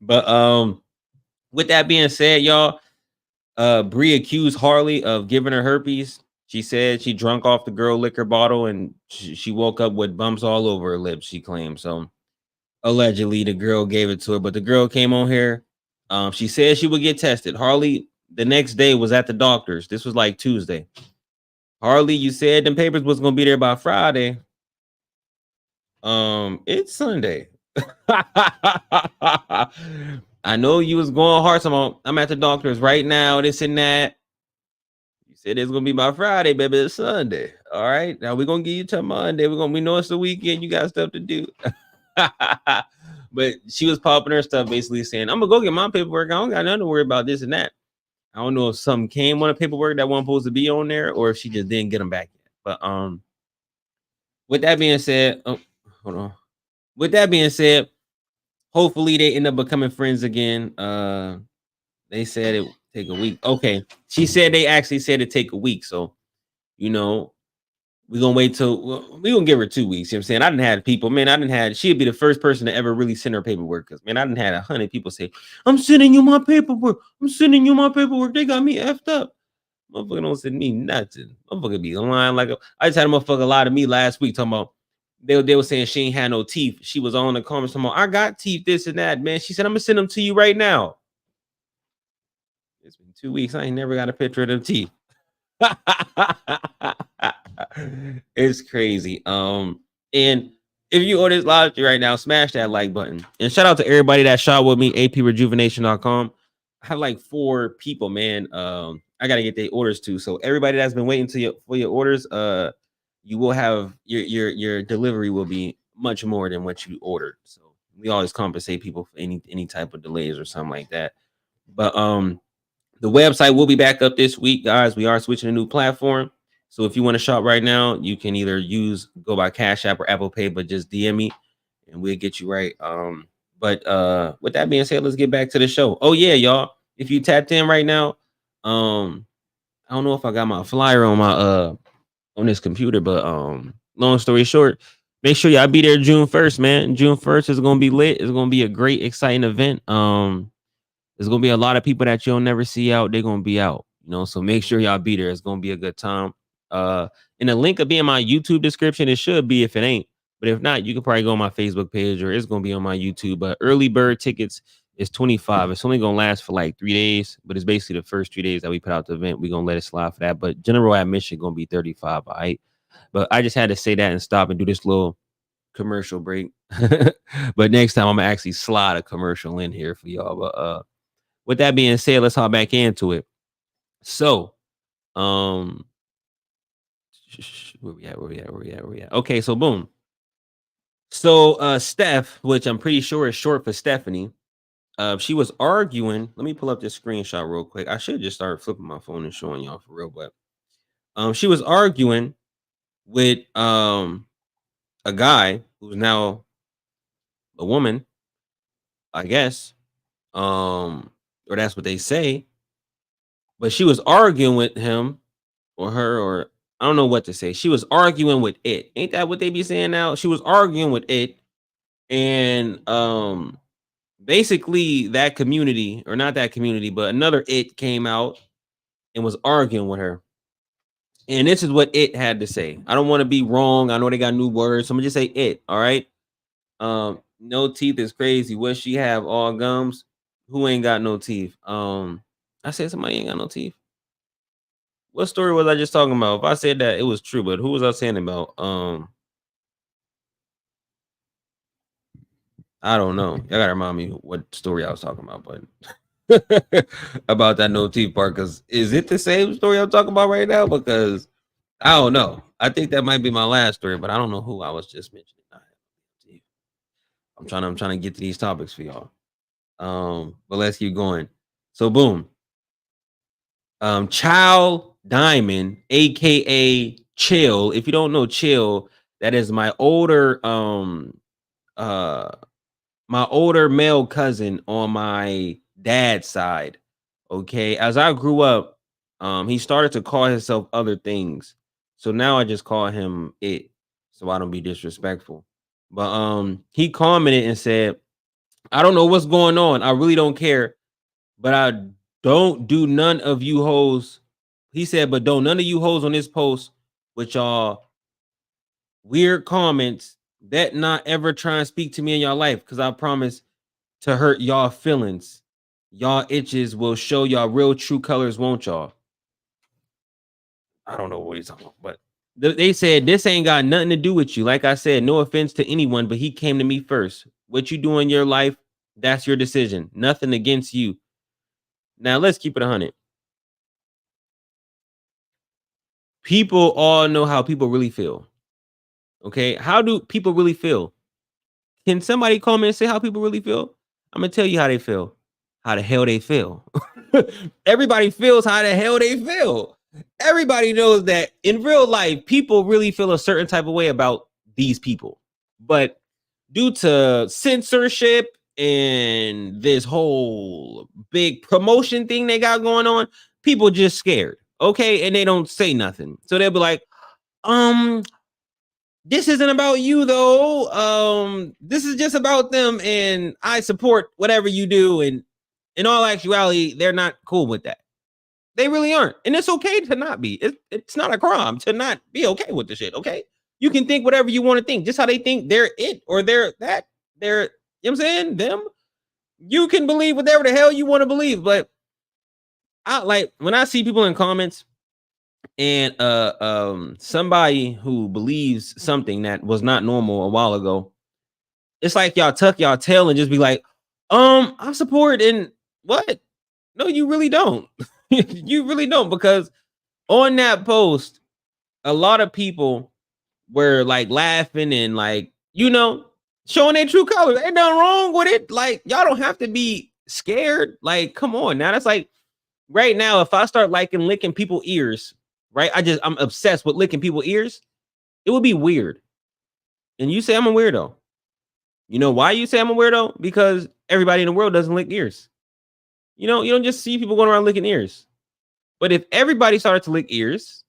But with that being said, y'all, Bree accused Harley of giving her herpes. She said she drunk off the girl liquor bottle, and she woke up with bumps all over her lips, she claimed. So allegedly the girl gave it to her, but the girl came on here. She said she would get tested. Harley the next day was at the doctor's. This was like Tuesday. Harley, you said them papers was gonna be there by Friday. It's Sunday. I know you was going hard. I'm at the doctor's right now, this and that. You said it's gonna be by Friday, baby. It's Sunday. All right. Now we're gonna give you till Monday. We know it's the weekend. You got stuff to do. But she was popping her stuff, basically saying, I'm gonna go get my paperwork. I don't got nothing to worry about, this and that. I don't know if something came on the paperwork that wasn't supposed to be on there, or if she just didn't get them back yet. But with that being said, hold on. With that being said, hopefully they end up becoming friends again. They said it would take a week. Okay. She said they actually said it take a week. So, We're gonna wait till we gonna give her 2 weeks. You know what I'm saying? I didn't have people, man. I didn't had she'd be the first person to ever really send her paperwork. Cause man, I didn't had 100 people say, I'm sending you my paperwork. I'm sending you my paperwork. They got me effed up. Motherfucker don't send me nothing. Motherfucker be lying like I just had a motherfucker lie to me last week talking about they were saying she ain't had no teeth. She was on the comments talking about I got teeth, this and that, man. She said, I'm gonna send them to you right now. It's been 2 weeks. I ain't never got a picture of them teeth. It's crazy. And if you order this live right now, smash that like button. And shout out to everybody that shot with me, aprejuvenation.com. I have like 4 people, man. I gotta get their orders too. So everybody that's been waiting for your orders, you will have your delivery will be much more than what you ordered. So we always compensate people for any type of delays or something like that. But the website will be back up this week, guys. We are switching a new platform. So if you want to shop right now, you can either go by Cash App or Apple Pay, but just DM me and we'll get you right. But with that being said, let's get back to the show. Oh yeah, y'all. If you tapped in right now, I don't know if I got my flyer on my on this computer, but long story short, make sure y'all be there June 1st, man. June 1st is gonna be lit. It's gonna be a great, exciting event. There's gonna be a lot of people that you'll never see out. They're gonna be out, so make sure y'all be there. It's gonna be a good time. And the link will be in my YouTube description. It should be if it ain't, but if not, you can probably go on my Facebook page or it's gonna be on my YouTube. But early bird tickets is $25. It's only gonna last for like 3 days, but it's basically the first 3 days that we put out the event. We're gonna let it slide for that. But general admission gonna be 35. All right. But I just had to say that and stop and do this little commercial break. But next time I'm gonna actually slide a commercial in here for y'all. But with that being said, let's hop back into it. So, where we at? Okay, so boom. So, Steph, which I'm pretty sure is short for Stephanie, she was arguing. Let me pull up this screenshot real quick. I should just start flipping my phone and showing y'all for real, but she was arguing with a guy who's now a woman, I guess. Or that's what they say. But she was arguing with him or her, or I don't know what to say. She was arguing with it. Ain't that what they be saying now? She was arguing with it. And basically that community, or not that community, but another it came out and was arguing with her. And this is what it had to say. I don't want to be wrong. I know they got new words. So I'm gonna just say it. All right. No teeth is crazy. What she have? All gums? Who ain't got no teeth? I said somebody ain't got no teeth. What story was I just talking about? If I said that, it was true, but who was I saying about? I don't know. I gotta remind me what story I was talking about, but about that no teeth part. Because is it the same story I'm talking about right now? Because I don't know. I think that might be my last story, but I don't know who I was just mentioning. I'm trying to get to these topics for y'all. But let's keep going. So boom. Child Diamond, aka Chill. If you don't know Chill, that is my older male cousin on my dad's side. Okay. As I grew up, he started to call himself other things. So now I just call him it, so I don't be disrespectful. But he commented and said, I don't know what's going on. I really don't care, but I don't do none of you hoes. He said, but don't none of you hoes on this post with y'all weird comments that not ever try and speak to me in your life, because I promise to hurt y'all feelings. Y'all itches will show y'all real true colors, won't y'all? I don't know what he's talking about, but they said this ain't got nothing to do with you. Like I said, no offense to anyone, but he came to me first. What you do in your life, that's your decision. Nothing against you. Now let's keep it 100. People all know how people really feel. Okay, how do people really feel? Can somebody call me and say how people really feel? I'm gonna tell you how they feel. How the hell they feel. Everybody feels how the hell they feel. Everybody knows that in real life, people really feel a certain type of way about these people. But due to censorship and this whole big promotion thing they got going on, people just scared. Okay. And they don't say nothing. So they'll be like, this isn't about you though. This is just about them, and I support whatever you do. And in all actuality, they're not cool with that. They really aren't. And it's okay to not be. It's not a crime to not be okay with the shit. Okay. You can think whatever you want to think, just how they think they're it or they're that. They're, you know what I'm saying? Them. You can believe whatever the hell you want to believe. But I like when I see people in comments and somebody who believes something that was not normal a while ago, it's like y'all tuck y'all tail and just be like, I support and what? No, you really don't. You really don't, because on that post, a lot of people were like laughing and like, showing their true colors. Ain't nothing wrong with it. Like, y'all don't have to be scared. Like, come on now. That's like right now, if I start licking people's ears, right? I'm obsessed with licking people's ears. It would be weird. And you say I'm a weirdo. You know why you say I'm a weirdo? Because everybody in the world doesn't lick ears. You don't just see people going around licking ears. But if everybody started to lick ears,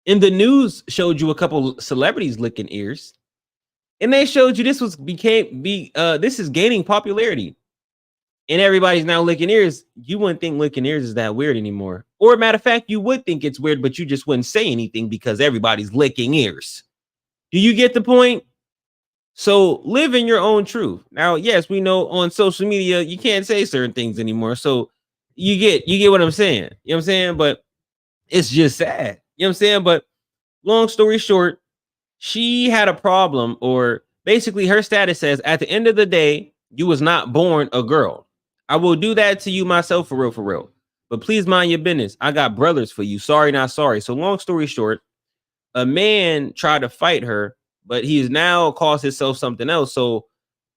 and the news showed you a couple celebrities licking ears, and they showed you this is gaining popularity, and everybody's now licking ears, you wouldn't think licking ears is that weird anymore. Or matter of fact, you would think it's weird, but you just wouldn't say anything because everybody's licking ears. Do you get the point? So live in your own truth. Now, yes, we know on social media you can't say certain things anymore. So you get what I'm saying. You know what I'm saying? But it's just sad. You know what I'm saying? But long story short, she had a problem, or basically her status says, at the end of the day, you was not born a girl. I will do that to you myself, for real, for real. But please mind your business. I got brothers for you. Sorry, not sorry. So long story short, a man tried to fight her, but he's now calls himself something else. So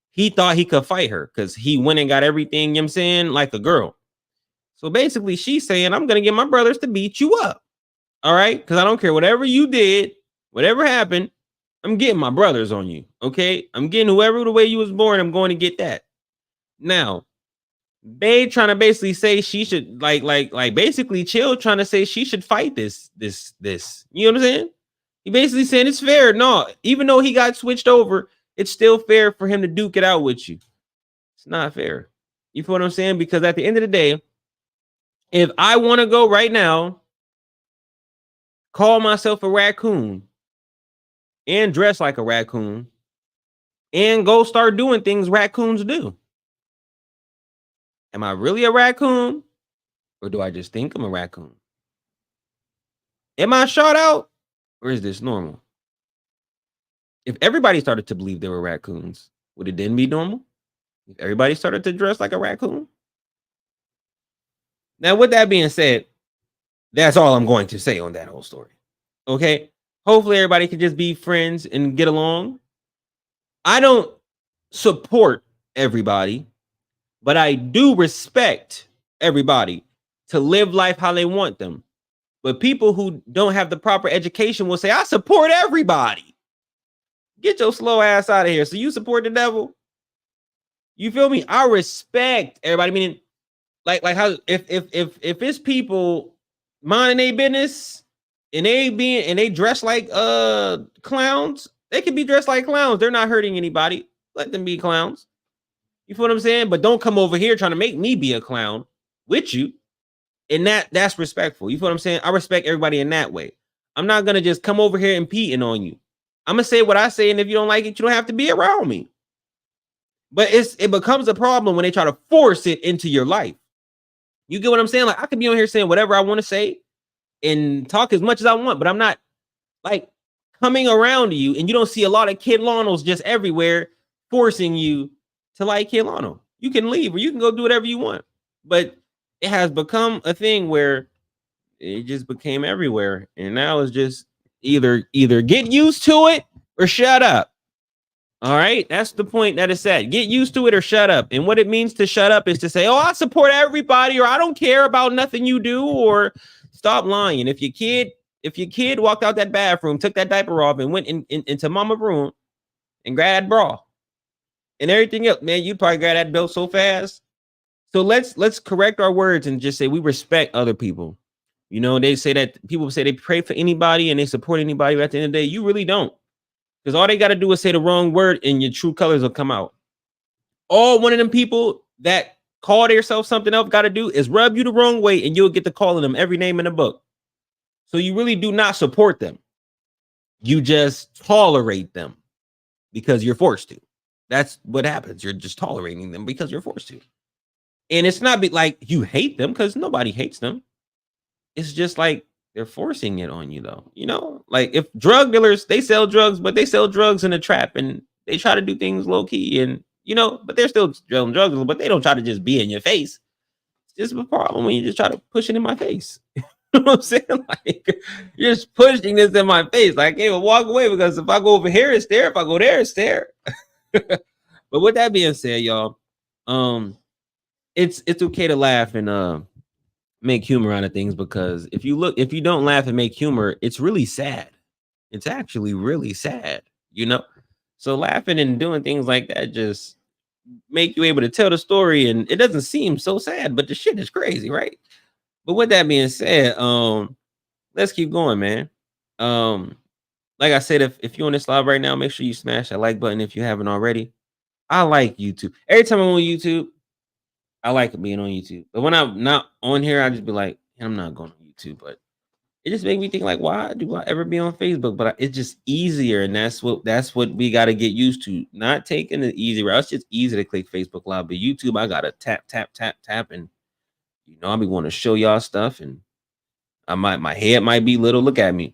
he thought he could fight her because he went and got everything, you know what I'm saying, like a girl. So basically, she's saying, I'm going to get my brothers to beat you up. All right? Because I don't care whatever you did, whatever happened, I'm getting my brothers on you. Okay? I'm getting whoever the way you was born, I'm going to get that. Now, they trying to basically say she should like basically Chill trying to say she should fight this. You know what I'm saying? He basically saying it's fair. No, even though he got switched over, it's still fair for him to duke it out with you. It's not fair. You feel what I'm saying? Because at the end of the day, if I want to go right now, call myself a raccoon and dress like a raccoon and go start doing things raccoons do. Am I really a raccoon, or do I just think I'm a raccoon? Am I shot out, or is this normal? If everybody started to believe they were raccoons, would it then be normal? If everybody started to dress like a raccoon? Now, with that being said, that's all I'm going to say on that whole story. Okay? Hopefully everybody can just be friends and get along. I don't support everybody, but I do respect everybody to live life how they want them. But people who don't have the proper education will say, I support everybody. Get your slow ass out of here. So you support the devil? You feel me? I respect everybody. Meaning, like how if it's people minding their business and they dress like clowns, they can be dressed like clowns. They're not hurting anybody. Let them be clowns. You feel what I'm saying? But don't come over here trying to make me be a clown with you. And that's respectful. You feel what I'm saying? I respect everybody in that way. I'm not gonna just come over here impeding on you. I'm gonna say what I say, and if you don't like it, you don't have to be around me. But it becomes a problem when they try to force it into your life. You get what I'm saying? Like, I could be on here saying whatever I want to say and talk as much as I want, but I'm not like coming around you, and you don't see a lot of Kid Lanos just everywhere forcing you to like Kid Lano. You can leave or you can go do whatever you want. But it has become a thing where it just became everywhere. And now it's just either get used to it or shut up. All right, that's the point that is said. Get used to it or shut up. And what it means to shut up is to say, oh, I support everybody, or I don't care about nothing you do, or stop lying. If your kid walked out that bathroom, took that diaper off, and went into mama room and grabbed that bra and everything else, man, you'd probably grab that belt so fast. So let's correct our words and just say we respect other people. You know, they say that people say they pray for anybody and they support anybody, but at the end of the day, you really don't. Because all they got to do is say the wrong word and your true colors will come out. All one of them people that call themselves something else got to do is rub you the wrong way and you'll get to calling them every name in the book. So you really do not support them. You just tolerate them because you're forced to. That's what happens. You're just tolerating them because you're forced to. And it's not like you hate them, because nobody hates them. It's just like they're forcing it on you, though. You know, like if drug dealers, they sell drugs, but they sell drugs in a trap and they try to do things low key and, you know, but they're still selling drugs, but they don't try to just be in your face. It's just a problem when you just try to push it in my face. You know what I'm saying? Like, you're just pushing this in my face. Like, hey, well, walk away, because if I go over here, it's there. If I go there, it's there. But with that being said, y'all, it's okay to laugh and make humor out of things, because if you don't laugh and make humor, it's really sad. It's actually really sad, you know. So laughing and doing things like that just make you able to tell the story, and it doesn't seem so sad, but the shit is crazy, right? But with that being said, let's keep going, man. Um, like I said, if you're on this live right now, make sure you smash that like button if you haven't already. I like YouTube. Every time I'm on YouTube, I like being on YouTube. But when I'm not on here, I just be like, I'm not going on YouTube. But it just made me think, like, why do I ever be on Facebook? But it's just easier, and that's what we got to get used to. Not taking the easy route. It's just easy to click Facebook Live, but YouTube, I gotta tap, tap, tap, tap, and you know, I be want to show y'all stuff, and my head might be little. Look at me,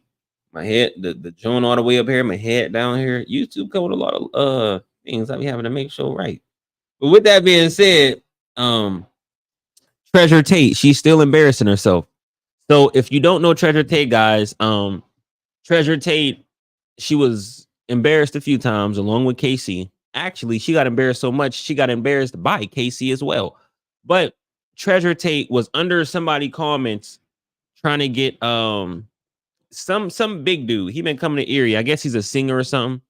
my head, the joint all the way up here, my head down here. YouTube covered a lot of things I be having to make sure right. But with that being said, Treasure Tate, she's still embarrassing herself. So if you don't know Treasure Tate, guys, Treasure Tate, she was embarrassed a few times along with KC. Actually, she got embarrassed so much, she got embarrassed by KC as well. But Treasure Tate was under somebody comments trying to get some big dude. He been coming to Erie. I guess he's a singer or something.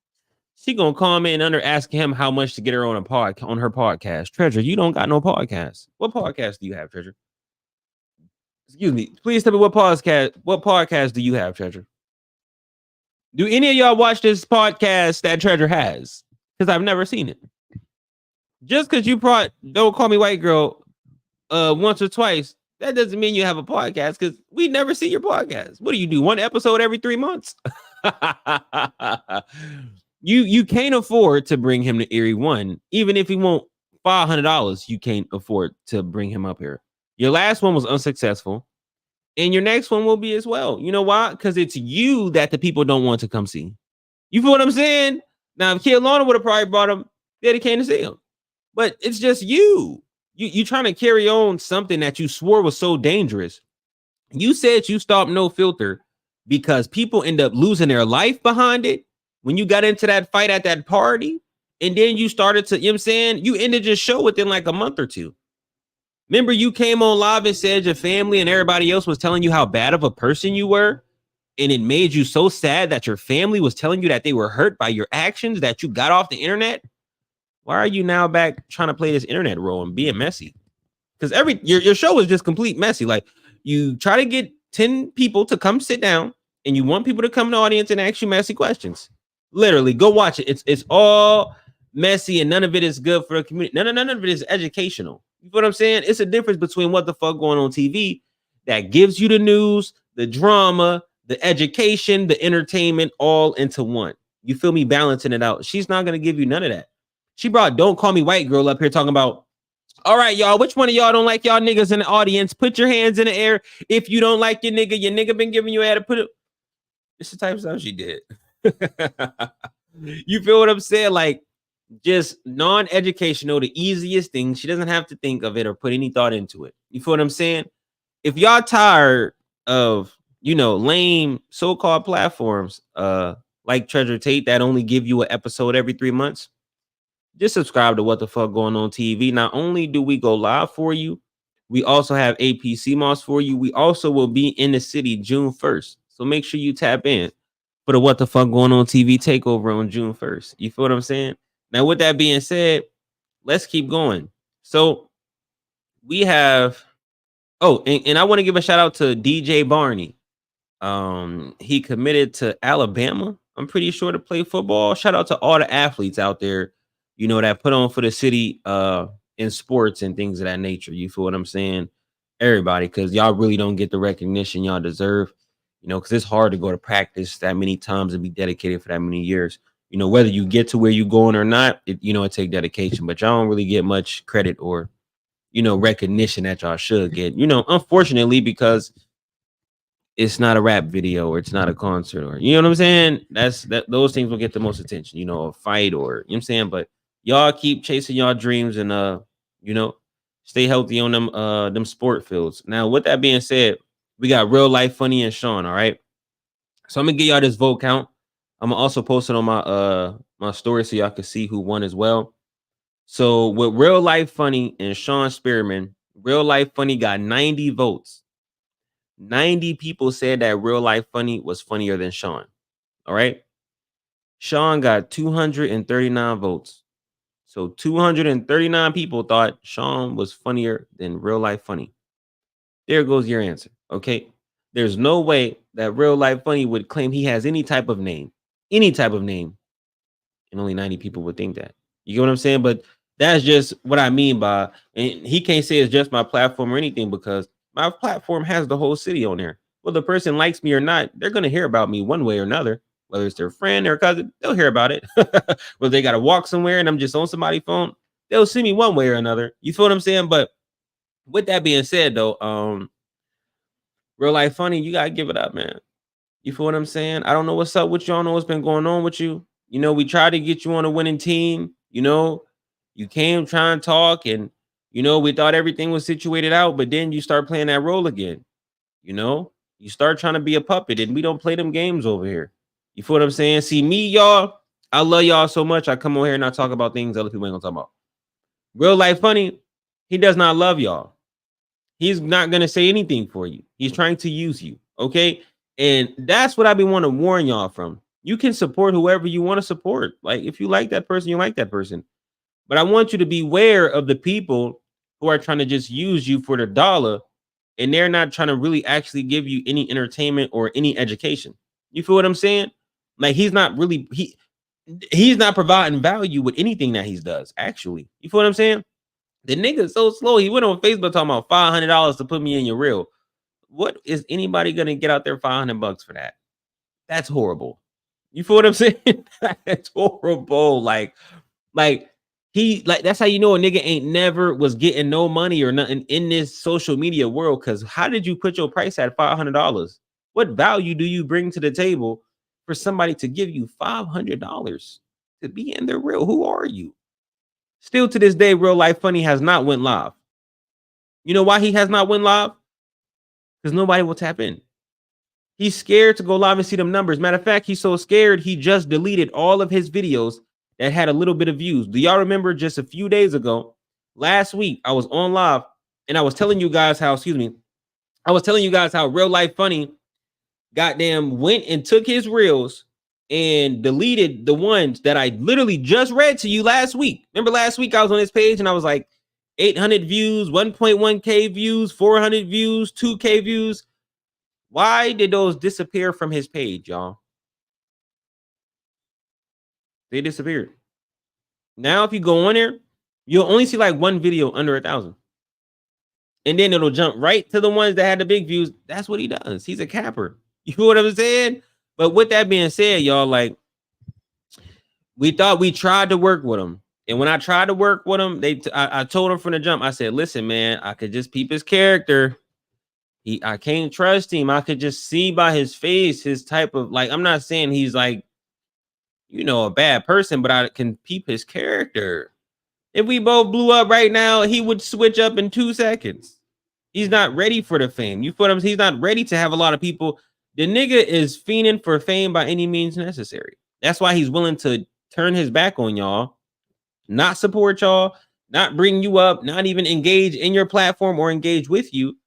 She gonna comment under asking him how much to get her on her podcast. Treasure, you don't got no podcast. What podcast do you have, Treasure? Excuse me. Please tell me what podcast do you have, Treasure? Do any of y'all watch this podcast that Treasure has? Because I've never seen it. Just because you brought Don't Call Me White Girl once or twice, that doesn't mean you have a podcast, because we never see your podcast. What do? One episode every 3 months? You can't afford to bring him to Erie One. Even if he want $500, you can't afford to bring him up here. Your last one was unsuccessful, and your next one will be as well. You know why? Because it's you that the people don't want to come see. You feel what I'm saying? Now, if Kid LANO would have probably brought him, they came to see him. But it's just you. You trying to carry on something that you swore was so dangerous. You said you stopped No Filter because people end up losing their life behind it. When you got into that fight at that party, and then you started to, you know what I'm saying? You ended your show within like a month or two. Remember, you came on live and said your family and everybody else was telling you how bad of a person you were. And it made you so sad that your family was telling you that they were hurt by your actions, that you got off the internet. Why are you now back trying to play this internet role and being messy? Because your show is just complete messy. Like, you try to get 10 people to come sit down, and you want people to come in the audience and ask you messy questions. Literally, go watch it. It's all messy, and none of it is good for the community. None of it is educational. You know what I'm saying? It's a difference between what the fuck going on TV that gives you the news, the drama, the education, the entertainment, all into one. You feel me? Balancing it out. She's not gonna give you none of that. She brought Don't Call Me White Girl up here talking about, all right, y'all, which one of y'all don't like y'all niggas in the audience? Put your hands in the air if you don't like your nigga been giving you a to put it. It's the type of stuff she did. You feel what I'm saying? Like, just non-educational, the easiest thing. She doesn't have to think of it or put any thought into it. You feel what I'm saying? If y'all tired of, lame so-called platforms like Treasure Tate that only give you an episode every 3 months, just subscribe to What the Fuck Going On TV. Not only do we go live for you, we also have AP SEAMOSS for you. We also will be in the city June 1st. So make sure you tap in for the What the Fuck Going On TV takeover on June 1st. You feel what I'm saying? Now, with that being said, let's keep going. So we have Oh, and I want to give a shout out to DJ Barney. He committed to Alabama, I'm pretty sure, to play football. Shout out to all the athletes out there, that put on for the city in sports and things of that nature. You feel what I'm saying? Everybody, because y'all really don't get the recognition y'all deserve, because it's hard to go to practice that many times and be dedicated for that many years. Whether you get to where you going or not, it take dedication, but y'all don't really get much credit or recognition that y'all should get. Unfortunately, because it's not a rap video or it's not a concert, or you know what I'm saying? Those things will get the most attention, a fight, or you know what I'm saying. But y'all keep chasing y'all dreams and you know, stay healthy on them sport fields. Now, with that being said, we got Real Life Funny and Sean. All right. So I'm gonna give y'all this vote count. I'm gonna also post it on my story so y'all can see who won as well. So with Real Life Funny and Sean Spearman, Real Life Funny got 90 votes. 90 people said that Real Life Funny was funnier than Sean. All right. Sean got 239 votes. So 239 people thought Sean was funnier than Real Life Funny. There goes your answer. Okay. There's no way that Real Life Funny would claim he has any type of name, and only 90 people would think that. You get what I'm saying? But that's just what I mean by, and he can't say it's just my platform or anything, because my platform has the whole city on there. Whether the person likes me or not, they're going to hear about me one way or another. Whether it's their friend or cousin, they'll hear about it. Whether they got to walk somewhere and I'm just on somebody's phone, they'll see me one way or another. You feel what I'm saying? But with that being said, though, Real Life Funny, you got to give it up, man. You feel what I'm saying? I don't know what's up with you. I don't know what's been going on with you. We tried to get you on a winning team. You came trying to talk, and we thought everything was situated out, but then you start playing that role again. You start trying to be a puppet, and we don't play them games over here. You feel what I'm saying? See, me, y'all, I love y'all so much. I come over here and I talk about things other people ain't gonna talk about. Real Life Funny, he does not love y'all. He's not gonna say anything for you. He's trying to use you. Okay. And that's what I've been wanting to warn y'all from. You can support whoever you want to support. Like, if you like that person, you like that person. But I want you to beware of the people who are trying to just use you for the dollar, and they're not trying to really actually give you any entertainment or any education. You feel what I'm saying? Like, he's not providing value with anything that he does, actually. You feel what I'm saying? The nigga's so slow. He went on Facebook talking about $500 to put me in your reel. What is anybody gonna get out there $500 for that? That's horrible. You feel what I'm saying? That's horrible. Like that's how you know a nigga ain't never was getting no money or nothing in this social media world. Cause how did you put your price at $500? What value do you bring to the table for somebody to give you $500 to be in their reel? Who are you? Still to this day, Real Life Funny has not went live. You know why he has not went live? Because nobody will tap in. He's scared to go live and see them numbers. Matter of fact, he's so scared, he just deleted all of his videos that had a little bit of views. Do y'all remember just a few days ago, last week, I was on live and I was telling you guys how, Real Life Funny goddamn went and took his reels and deleted the ones that I literally just read to you last week. Remember last week I was on his page and I was like 800 views, 1.1K views, 400 views, 2K views. Why did those disappear from his page, y'all? They disappeared. Now, if you go on there, you'll only see like one video under 1,000. And then it'll jump right to the ones that had the big views. That's what he does. He's a capper. You know what I'm saying? But with that being said, y'all, like, we tried to work with him. And when I tried to work with him, I told him from the jump, I said, listen, man, I could just peep his character. I can't trust him. I could just see by his face, his type of, like, I'm not saying he's like, a bad person, but I can peep his character. If we both blew up right now, he would switch up in 2 seconds. He's not ready for the fame. You feel what I'm saying? He's not ready to have a lot of people. The nigga is fiending for fame by any means necessary. That's why he's willing to turn his back on y'all, not support y'all, not bring you up, not even engage in your platform or engage with you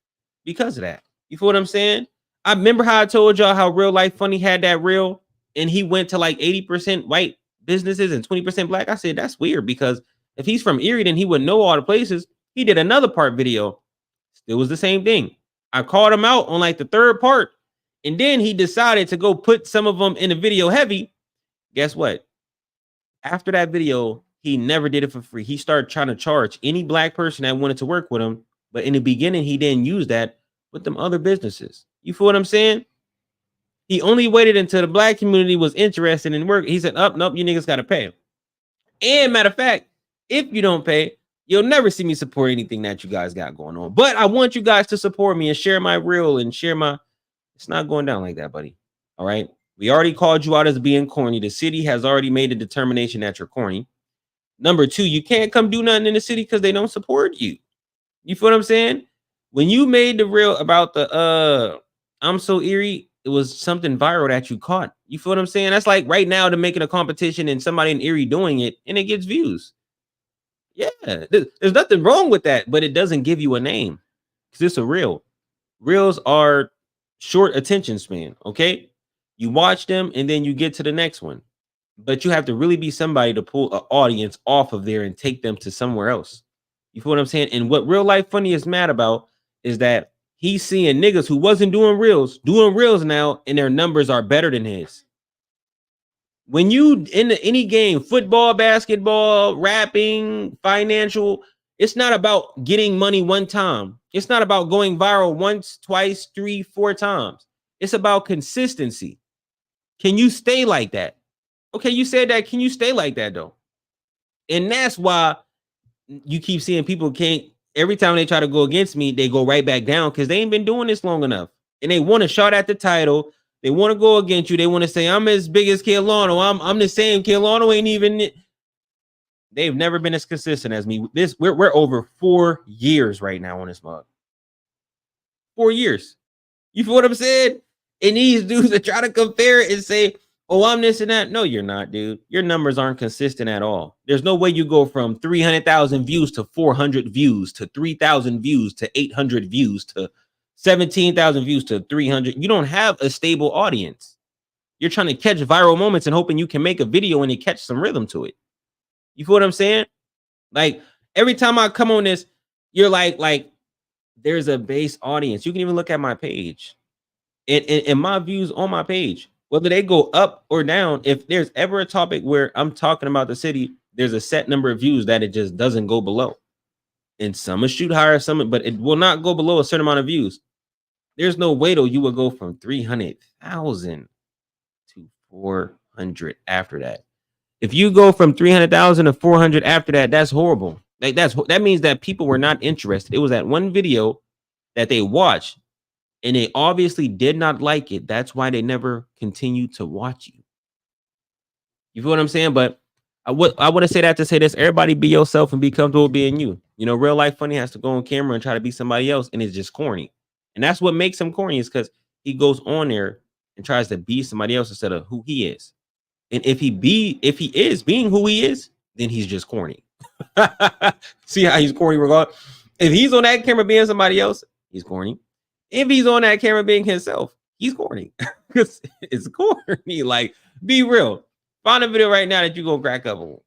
because of that. You feel what I'm saying? I remember how I told y'all how Real Life Funny had that reel and he went to like 80% white businesses and 20% black. I said, that's weird, because if he's from Erie, then he would know all the places. He did another part video It was the same thing. I called him out on like the third part, and then he decided to go put some of them in the video heavy. Guess what? After that video, he never did it for free. He started trying to charge any black person that wanted to work with him. But in the beginning, he didn't use that with them other businesses. You feel what I'm saying? He only waited until the black community was interested in work. He said, "Up, nope, you niggas gotta pay." And matter of fact, if you don't pay, you'll never see me support anything that you guys got going on. But I want you guys to support me and share my reel and share my. It's not going down like that, buddy. All right. We already called you out as being corny. The city has already made a determination that you're corny. Number two, you can't come do nothing in the city because they don't support you. You feel what I'm saying? When you made the reel about the I'm so eerie, it was something viral that you caught. You feel what I'm saying? That's like right now to making a competition and somebody in Erie doing it and it gets views. Yeah, there's nothing wrong with that, but it doesn't give you a name because it's a reel. Reels are short attention span. Okay, you watch them and then you get to the next one, but you have to really be somebody to pull an audience off of there and take them to somewhere else. You feel what I'm saying? And what Real Life Funny is mad about is that he's seeing niggas who wasn't doing reels now, and their numbers are better than his. When you in any game, football, basketball, rapping, financial, it's not about getting money one time. It's not about going viral once, twice, 3, 4 times. It's about consistency. Can you stay like that? Okay, you said that. Can you stay like that though? And that's why you keep seeing people can't. Every time they try to go against me, they go right back down because they ain't been doing this long enough. And they want to shot at the title. They want to go against you. They want to say, I'm as big as LANO. I'm the same. LANO ain't even. They've never been as consistent as me. We're over 4 years right now on this mug. 4 years. You feel what I'm saying? And these dudes that try to compare it and say, oh, I'm this and that. No, you're not, dude. Your numbers aren't consistent at all. There's no way you go from 300,000 views to 400 views to 3,000 views to 800 views to 17,000 views to 300. You don't have a stable audience. You're trying to catch viral moments and hoping you can make a video and it catch some rhythm to it. You feel what I'm saying? Like every time I come on this, you're like there's a base audience. You can even look at my page and my views on my page. Whether they go up or down, if there's ever a topic where I'm talking about the city, there's a set number of views that it just doesn't go below. And some will shoot higher, some, but it will not go below a certain amount of views. There's no way though you would go from 300,000 to 400 after that. If you go from 300,000 to 400 after that, that's horrible. Like that means that people were not interested. It was that one video that they watched. And they obviously did not like it. That's why they never continued to watch you. You feel what I'm saying? But I want to say that to say this: everybody be yourself and be comfortable being you. You know, Real Life Funny has to go on camera and try to be somebody else, and it's just corny. And that's what makes him corny, is because he goes on there and tries to be somebody else instead of who he is. And if he is being who he is, then he's just corny. See how he's corny regardless. If he's on that camera being somebody else, he's corny. If he's on that camera being himself, he's corny. Because it's corny. Like, be real. Find a video right now that you're going to crack up on.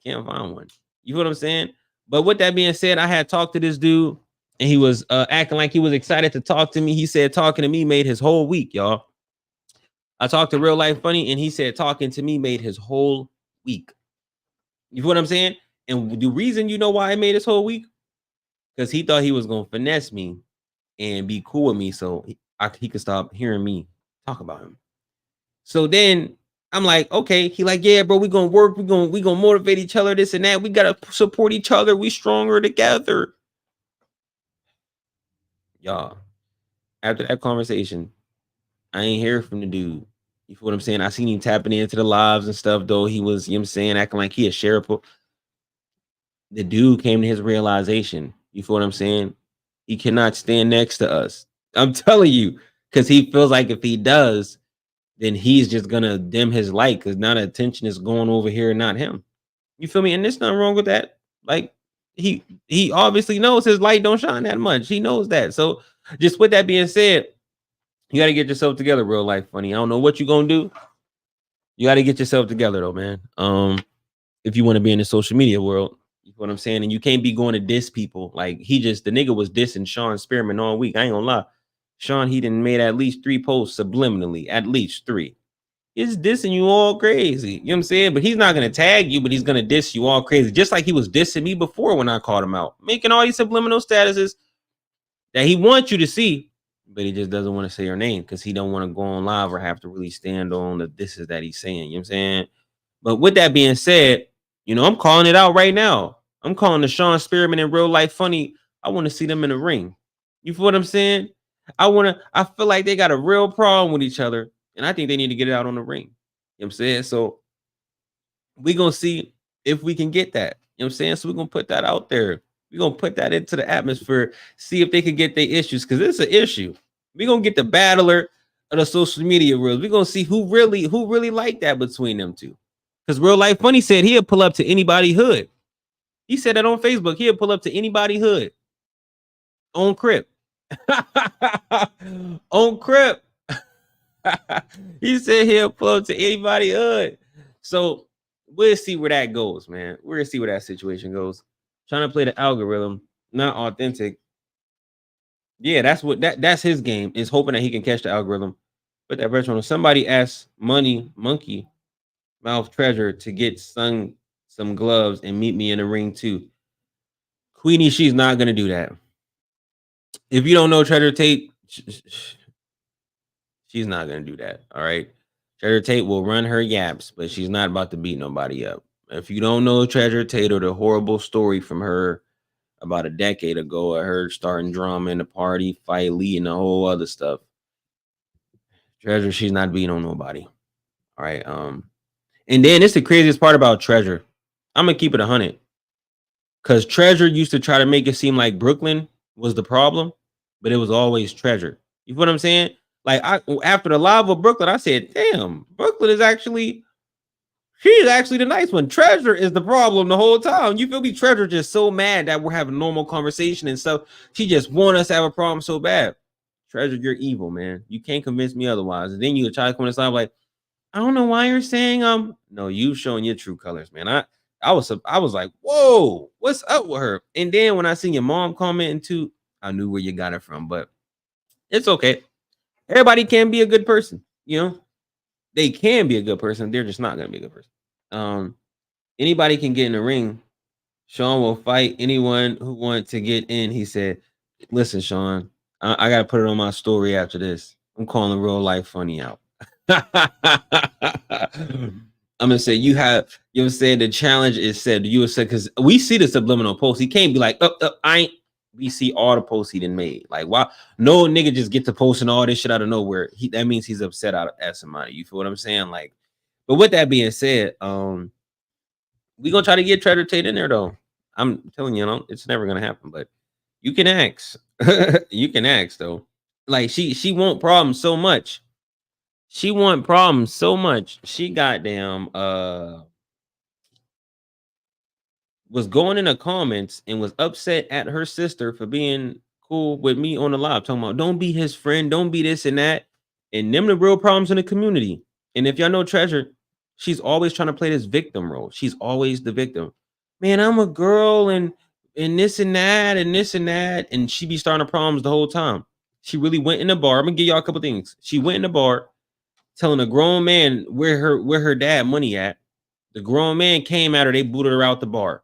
Can't find one. You know what I'm saying? But with that being said, I had talked to this dude, and he was acting like he was excited to talk to me. He said talking to me made his whole week, y'all. I talked to Real Life Funny, and he said talking to me made his whole week. You know what I'm saying? And the reason you know why I made his whole week? Because he thought he was going to finesse me and be cool with me so he could stop hearing me talk about him. So then I'm like, okay. He like, yeah, bro, we gonna work. We gonna motivate each other, this and that. We gotta support each other. We stronger together. Y'all, after that conversation, I ain't hear from the dude. You feel what I'm saying? I seen him tapping into the lives and stuff, though. He was, you know what I'm saying, acting like he a sheriff. The dude came to his realization. You feel what I'm saying? He cannot stand next to us. I'm telling you, because he feels like if he does, then he's just gonna dim his light because now the attention is going over here and not him. You feel me? And there's nothing wrong with that. Like he obviously knows his light don't shine that much. He knows that. So just with that being said, you got to get yourself together, Real Life Funny. I don't know what you're gonna do. You got to get yourself together though, man. If you want to be in the social media world, You know what I'm saying? And you can't be going to diss people. Like the nigga was dissing Sean Spearman all week. I ain't gonna lie. Sean, he done made at least 3 posts subliminally, at least 3. He's dissing you all crazy. You know what I'm saying? But he's not gonna tag you, but he's gonna diss you all crazy. Just like he was dissing me before when I called him out, making all these subliminal statuses that he wants you to see, but he just doesn't want to say your name because he don't want to go on live or have to really stand on the disses that he's saying. You know what I'm saying? But with that being said, I'm calling it out right now. I'm calling the Sean Spearman in real life funny. I want to see them in the ring. You feel what I'm saying? I feel like they got a real problem with each other, and I think they need to get it out on the ring. You know what I'm saying? So we're gonna see if we can get that. You know what I'm saying? So we're gonna put that out there. We're gonna put that into the atmosphere, see if they can get their issues, because it's an issue. We're gonna get the battler of the social media rules. We're gonna see who really like that between them two. Because Real Life Funny said he'll pull up to anybody hood. He said that on Facebook. He'll pull up to anybody hood. On Crip. On Crip. He said he'll pull up to anybody hood. So we'll see where that goes, man. We're gonna see where that situation goes. Trying to play the algorithm, not authentic. Yeah, that's his game, is hoping that he can catch the algorithm. But that virtual, somebody asked Money Monkey Mouth Treasure to get some gloves and meet me in the ring too. Queenie, she's not gonna do that. If you don't know Treasure Tate, she's not gonna do that. All right. Treasure Tate will run her yaps, but she's not about to beat nobody up. If you don't know Treasure Tate or the horrible story from her about a decade ago of her starting drama in the party, fight, Lee, and the whole other stuff, Treasure, she's not beating on nobody. All right. And then it's the craziest part about Treasure. I'm gonna keep it 100. Because Treasure used to try to make it seem like Brooklyn was the problem, but it was always Treasure. You know what I'm saying? Like after the live of Brooklyn, I said, damn, Brooklyn is actually, she's actually the nice one. Treasure is the problem the whole time. You feel me? Treasure just so mad that we're having normal conversation and stuff. She just want us to have a problem so bad. Treasure, you're evil, man. You can't convince me otherwise. And then you try to come inside like, I don't know why you're saying no, you showing your true colors, man. I was like, whoa, what's up with her? And then when I seen your mom commenting too, I knew where you got it from, but it's okay. Everybody can be a good person, They can be a good person. They're just not gonna be a good person. Anybody can get in the ring. Sean will fight anyone who wants to get in. He said, listen, Sean, I gotta put it on my story after this. I'm calling Real Life Funny out. I'm gonna say you know what I'm saying, the challenge is said. You would say, because we see the subliminal post. He can't be like, we see all the posts he done made. Like, why no nigga just get to posting all this shit out of nowhere? That means he's upset at somebody. You feel what I'm saying? Like, but with that being said, we gonna try to get Treasure Tate in there though. I'm telling you, it's never gonna happen, but you can ask. You can ask though. Like she want problems so much. She want problems so much. She goddamn was going in the comments and was upset at her sister for being cool with me on the live, talking about don't be his friend, don't be this and that. And them the real problems in the community. And if y'all know Treasure, she's always trying to play this victim role. She's always the victim. Man, I'm a girl and this and that and this and that. And she be starting problems the whole time. She really went in the bar. I'm gonna give y'all a couple things. She went in the bar telling a grown man where her dad money at. The grown man came at her. They booted her out the bar.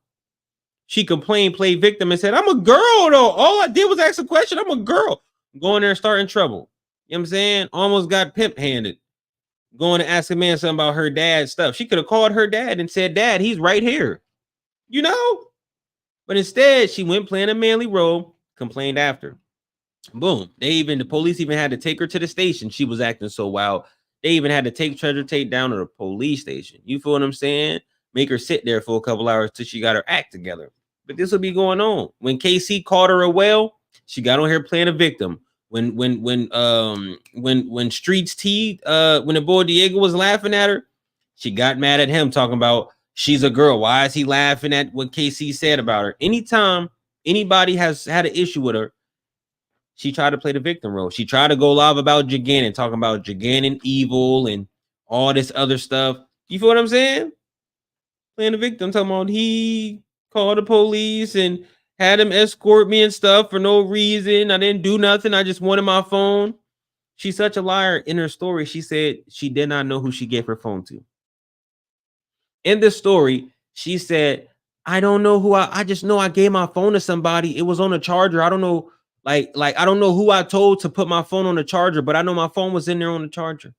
She complained, played victim, and said, I'm a girl, though. All I did was ask a question. I'm a girl. Going there and starting trouble. You know what I'm saying? Almost got pimp handed. Going to ask a man something about her dad's stuff. She could have called her dad and said, Dad, he's right here. But instead, she went playing a manly role, complained after. Boom. The police even had to take her to the station. She was acting so wild. They even had to take Treasure Tate down to the police station. You feel what I'm saying? Make her sit there for a couple hours till she got her act together. But this will be going on. When KC called her a whale, she got on here playing a victim. When Streets T, when the boy Diego was laughing at her, she got mad at him, talking about she's a girl. Why is he laughing at what KC said about her? Anytime anybody has had an issue with her, she tried to play the victim role. She tried to go live about Gigannon, talking about Gigannon evil and all this other stuff. You feel what I'm saying? Playing the victim, talking about he called the police and had them escort me and stuff for no reason. I didn't do nothing. I just wanted my phone. She's such a liar. In her story, she said she did not know who she gave her phone to. In the story, she said, I don't know who I just know I gave my phone to somebody. It was on a charger. I don't know, like I don't know who I told to put my phone on the charger, but I know my phone was in there on the charger.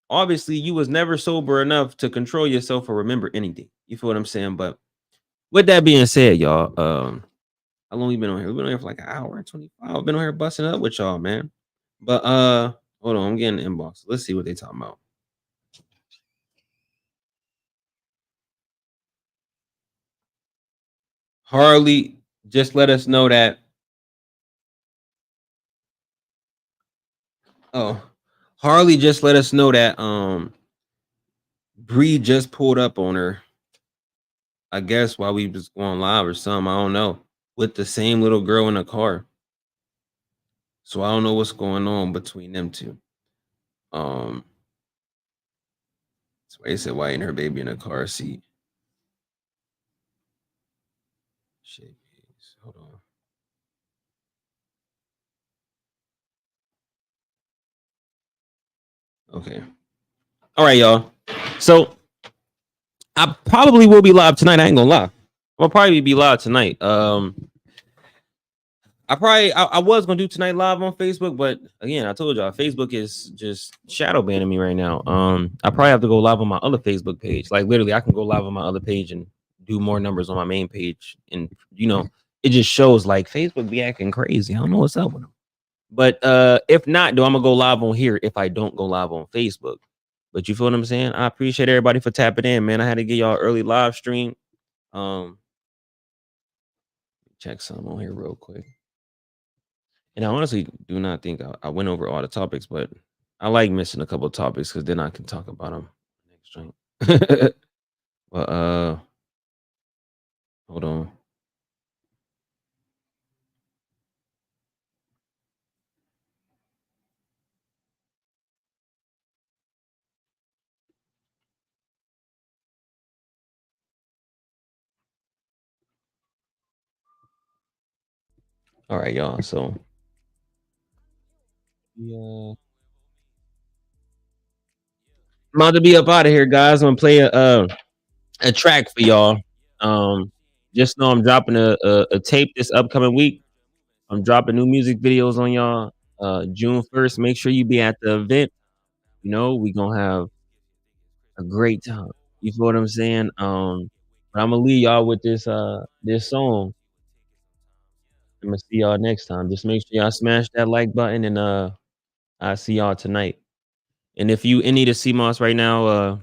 Obviously, you was never sober enough to control yourself or remember anything. You feel what I'm saying? But with that being said, y'all, how long we been on here? We've been on here for like an hour and 25. I've been on here busting up with y'all, man. But hold on, I'm getting the inbox. Let's see what they talking about. Harley just let us know that. Oh, Harley just let us know that Bree just pulled up on her. I guess while we was going live or something. I don't know. With the same little girl in the car. So I don't know what's going on between them two. That's why he said, why ain't her baby in a car seat? Shit, hold on. Okay. All right, y'all. So I probably will be live tonight. I ain't gonna lie. I'll probably be live tonight. I was gonna do tonight live on Facebook, but again, I told y'all Facebook is just shadow banning me right now. I probably have to go live on my other Facebook page. Like literally, I can go live on my other page and do more numbers on my main page, and it just shows like Facebook be acting crazy. I don't know what's up with them. But if not, I'm gonna go live on here if I don't go live on Facebook. But you feel what I'm saying? I appreciate everybody for tapping in, man. I had to get y'all early live stream. Check some on here real quick. And I honestly do not think I went over all the topics, but I like missing a couple of topics because then I can talk about them next drink. But hold on. All right, y'all. So yeah, I'm about to be up out of here, guys. I'm gonna play a track for y'all. Just know I'm dropping a tape this upcoming week. I'm dropping new music videos on y'all. June 1st. Make sure you be at the event. We gonna have a great time. You feel what I'm saying? But I'm gonna leave y'all with this song. I'm gonna see y'all next time. Just make sure y'all smash that like button, and I'll see y'all tonight. And if you in need of SEAMOSS right now,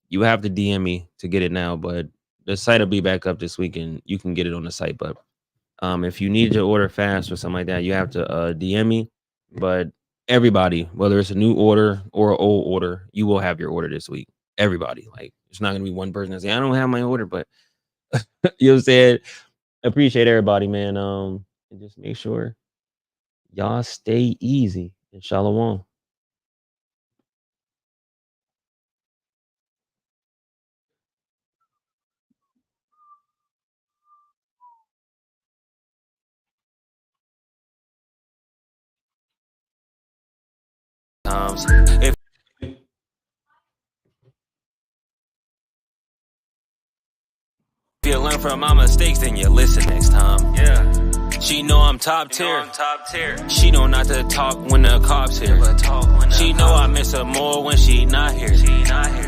you have to DM me to get it now. But the site will be back up this week, and you can get it on the site. But if you need your order fast or something like that, you have to DM me. But everybody, whether it's a new order or an old order, you will have your order this week. Everybody, like it's not gonna be one person that say I don't have my order, but you know what I'm saying? Appreciate everybody, man. And just make sure y'all stay easy and shalom. If you learn from my mistakes, then you listen next time. Yeah. She know I'm top tier. She know not to talk when the cops here. She know I miss her more when she not here.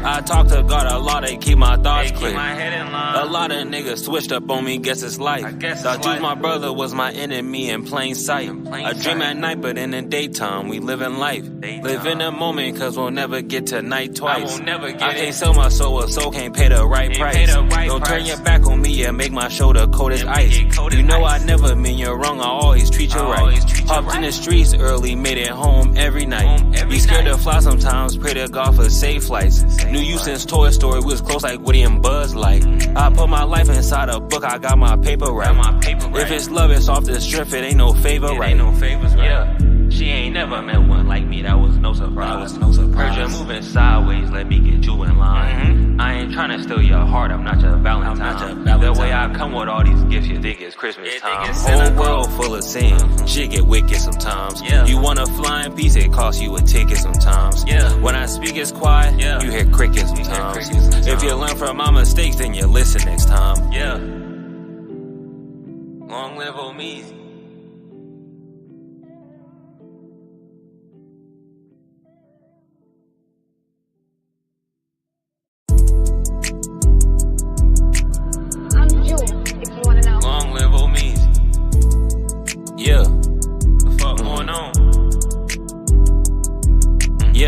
I talk to God a lot to keep my thoughts clear. A lot of niggas switched up on me, guess it's life. Thought you my brother was my enemy in plain sight. I dream at night, but in the daytime we living life. Live in the moment, cause we'll never get to night twice. I can't sell my soul, a soul can't pay the right price. Don't turn your back on me and make my shoulder cold as ice. You know I never mean you're wrong, I always treat you right. Hopped in the streets early, made it home every night. Be scared to fly sometimes, pray to God for safe flights. Knew you since Toy Story, we was close like Woody and Buzz Light. I put my life inside a book, I got my paper right. If it's love, it's off the strip, it ain't no favor right. Yeah. She ain't never met one like me, that was no surprise. Heard you moving sideways, let me get you in line. I ain't tryna steal your heart, I'm not your Valentine. The way I come with all these gifts, you think it's Christmas time. Whole world full of sin. Shit get wicked sometimes. You want a flying piece, it costs you a ticket sometimes. When I speak, it's quiet. You hear crickets sometimes. If you learn from my mistakes, then you listen next time. Long live old me.